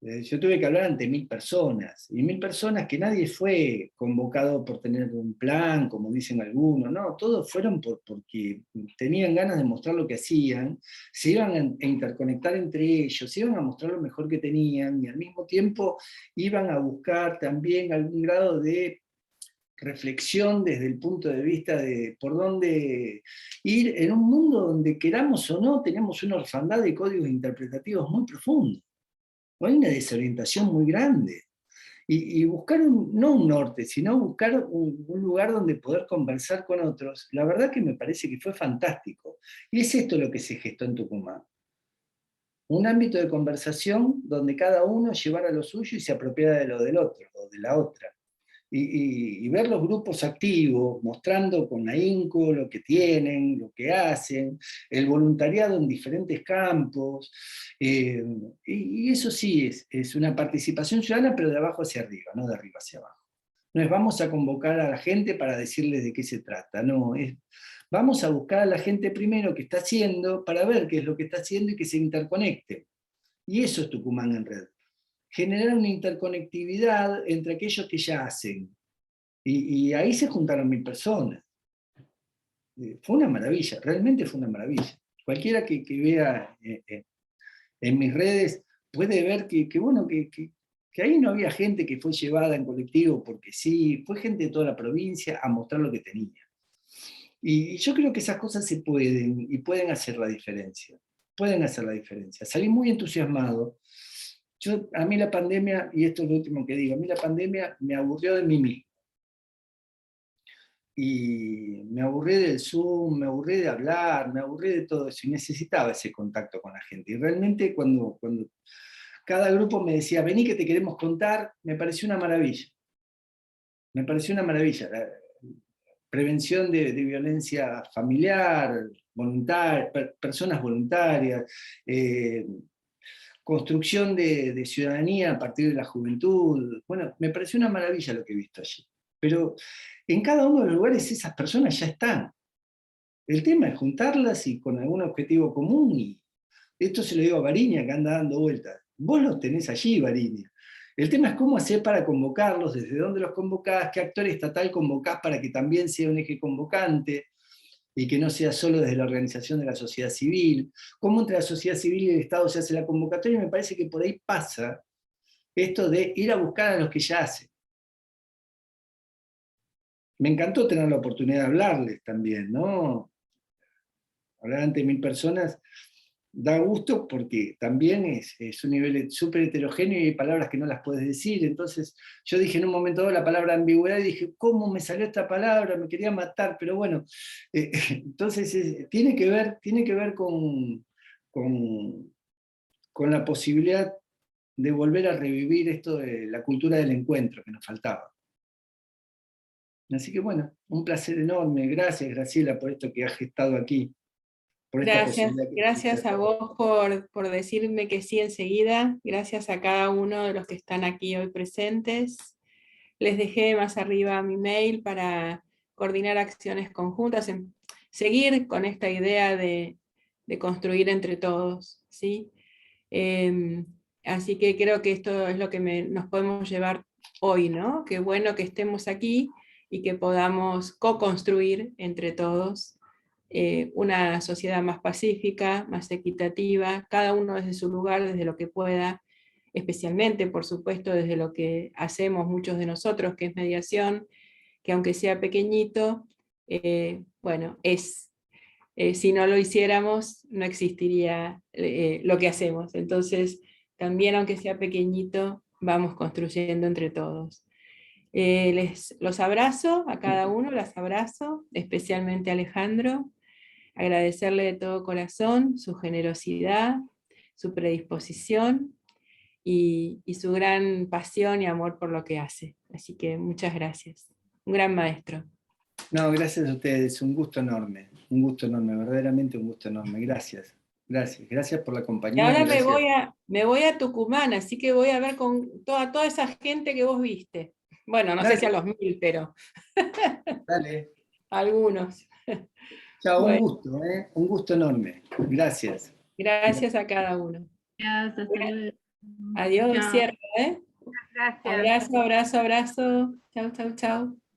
Yo tuve que hablar ante 1000 personas, y 1000 personas que nadie fue convocado por tener un plan, como dicen algunos, no, todos fueron porque tenían ganas de mostrar lo que hacían, se iban a interconectar entre ellos, se iban a mostrar lo mejor que tenían, y al mismo tiempo iban a buscar también algún grado de reflexión desde el punto de vista de por dónde ir en un mundo donde, queramos o no, tenemos una orfandad de códigos interpretativos muy profundos. Hay una desorientación muy grande. Y buscar no un norte, sino buscar un lugar donde poder conversar con otros, la verdad que me parece que fue fantástico. Y es esto lo que se gestó en Tucumán. Un ámbito de conversación donde cada uno llevara lo suyo y se apropiara de lo del otro, o de la otra. Y ver los grupos activos, mostrando con ahínco lo que tienen, lo que hacen, el voluntariado en diferentes campos, y eso sí es una participación ciudadana, pero de abajo hacia arriba, no de arriba hacia abajo. No es vamos a convocar a la gente para decirles de qué se trata, no, es vamos a buscar a la gente primero que está haciendo, para ver qué es lo que está haciendo y que se interconecte. Y eso es Tucumán en Red. Generar una interconectividad entre aquellos que ya hacen. Y ahí se juntaron 1000 personas. Fue una maravilla, realmente fue una maravilla. Cualquiera que vea en mis redes puede ver que ahí no había gente que fue llevada en colectivo porque sí, fue gente de toda la provincia a mostrar lo que tenía. Y yo creo que esas cosas se pueden, y pueden hacer la diferencia. Pueden hacer la diferencia. Salí muy entusiasmado. A mí la pandemia, y esto es lo último que digo, a mí la pandemia me aburrió de mí mismo. Y me aburrí del Zoom, me aburrí de hablar, me aburrí de todo eso, y necesitaba ese contacto con la gente. Y realmente cuando cada grupo me decía, vení que te queremos contar, me pareció una maravilla. Me pareció una maravilla. La prevención de violencia familiar, personas voluntarias, construcción de ciudadanía a partir de la juventud. Bueno, me pareció una maravilla lo que he visto allí. Pero en cada uno de los lugares esas personas ya están. El tema es juntarlas y con algún objetivo común. Y esto se lo digo a Varinia, que anda dando vueltas. Vos los tenés allí, Varinia. El tema es cómo hacer para convocarlos, desde dónde los convocás, qué actor estatal convocás para que también sea un eje convocante, y que no sea solo desde la organización de la sociedad civil, cómo entre la sociedad civil y el Estado se hace la convocatoria. Me parece que por ahí pasa esto de ir a buscar a los que ya hacen. Me encantó tener la oportunidad de hablarles también, ¿no? Hablar ante 1000 personas da gusto porque también es un nivel súper heterogéneo y hay palabras que no las puedes decir. Entonces yo dije en un momento dado la palabra ambigüedad y dije, ¿cómo me salió esta palabra? Me quería matar, pero bueno. Entonces tiene que ver con la posibilidad de volver a revivir esto de la cultura del encuentro que nos faltaba. Así que bueno, un placer enorme. Gracias, Graciela, por esto que has gestado aquí. Gracias a vos por decirme que sí enseguida. Gracias a cada uno de los que están aquí hoy presentes. Les dejé más arriba mi mail para coordinar acciones conjuntas, seguir con esta idea de construir entre todos, ¿sí? Así que creo que esto es lo que nos podemos llevar hoy, ¿no? Qué bueno que estemos aquí y que podamos co-construir entre todos una sociedad más pacífica, más equitativa, cada uno desde su lugar, desde lo que pueda, especialmente, por supuesto, desde lo que hacemos muchos de nosotros, que es mediación, que aunque sea pequeñito, bueno, si no lo hiciéramos, no existiría lo que hacemos. Entonces, también aunque sea pequeñito, vamos construyendo entre todos. Los abrazo a cada uno, las abrazo, especialmente a Alejandro, agradecerle de todo corazón su generosidad, su predisposición y su gran pasión y amor por lo que hace. Así que muchas gracias. Un gran maestro. No, gracias a ustedes, un gusto enorme, verdaderamente un gusto enorme. Gracias, gracias por la Y compañía. ahora Gracias. me voy a Tucumán, así que voy a ver con toda esa gente que vos viste. Bueno, no sé si a los 1000, pero Dale. algunos. Chao, Bueno, un gusto enorme. Gracias. gracias a cada uno. Gracias, hasta luego. Adiós, Chao. cierro, ¿eh? Gracias. Abrazo, abrazo, abrazo. Chau, chau, chau.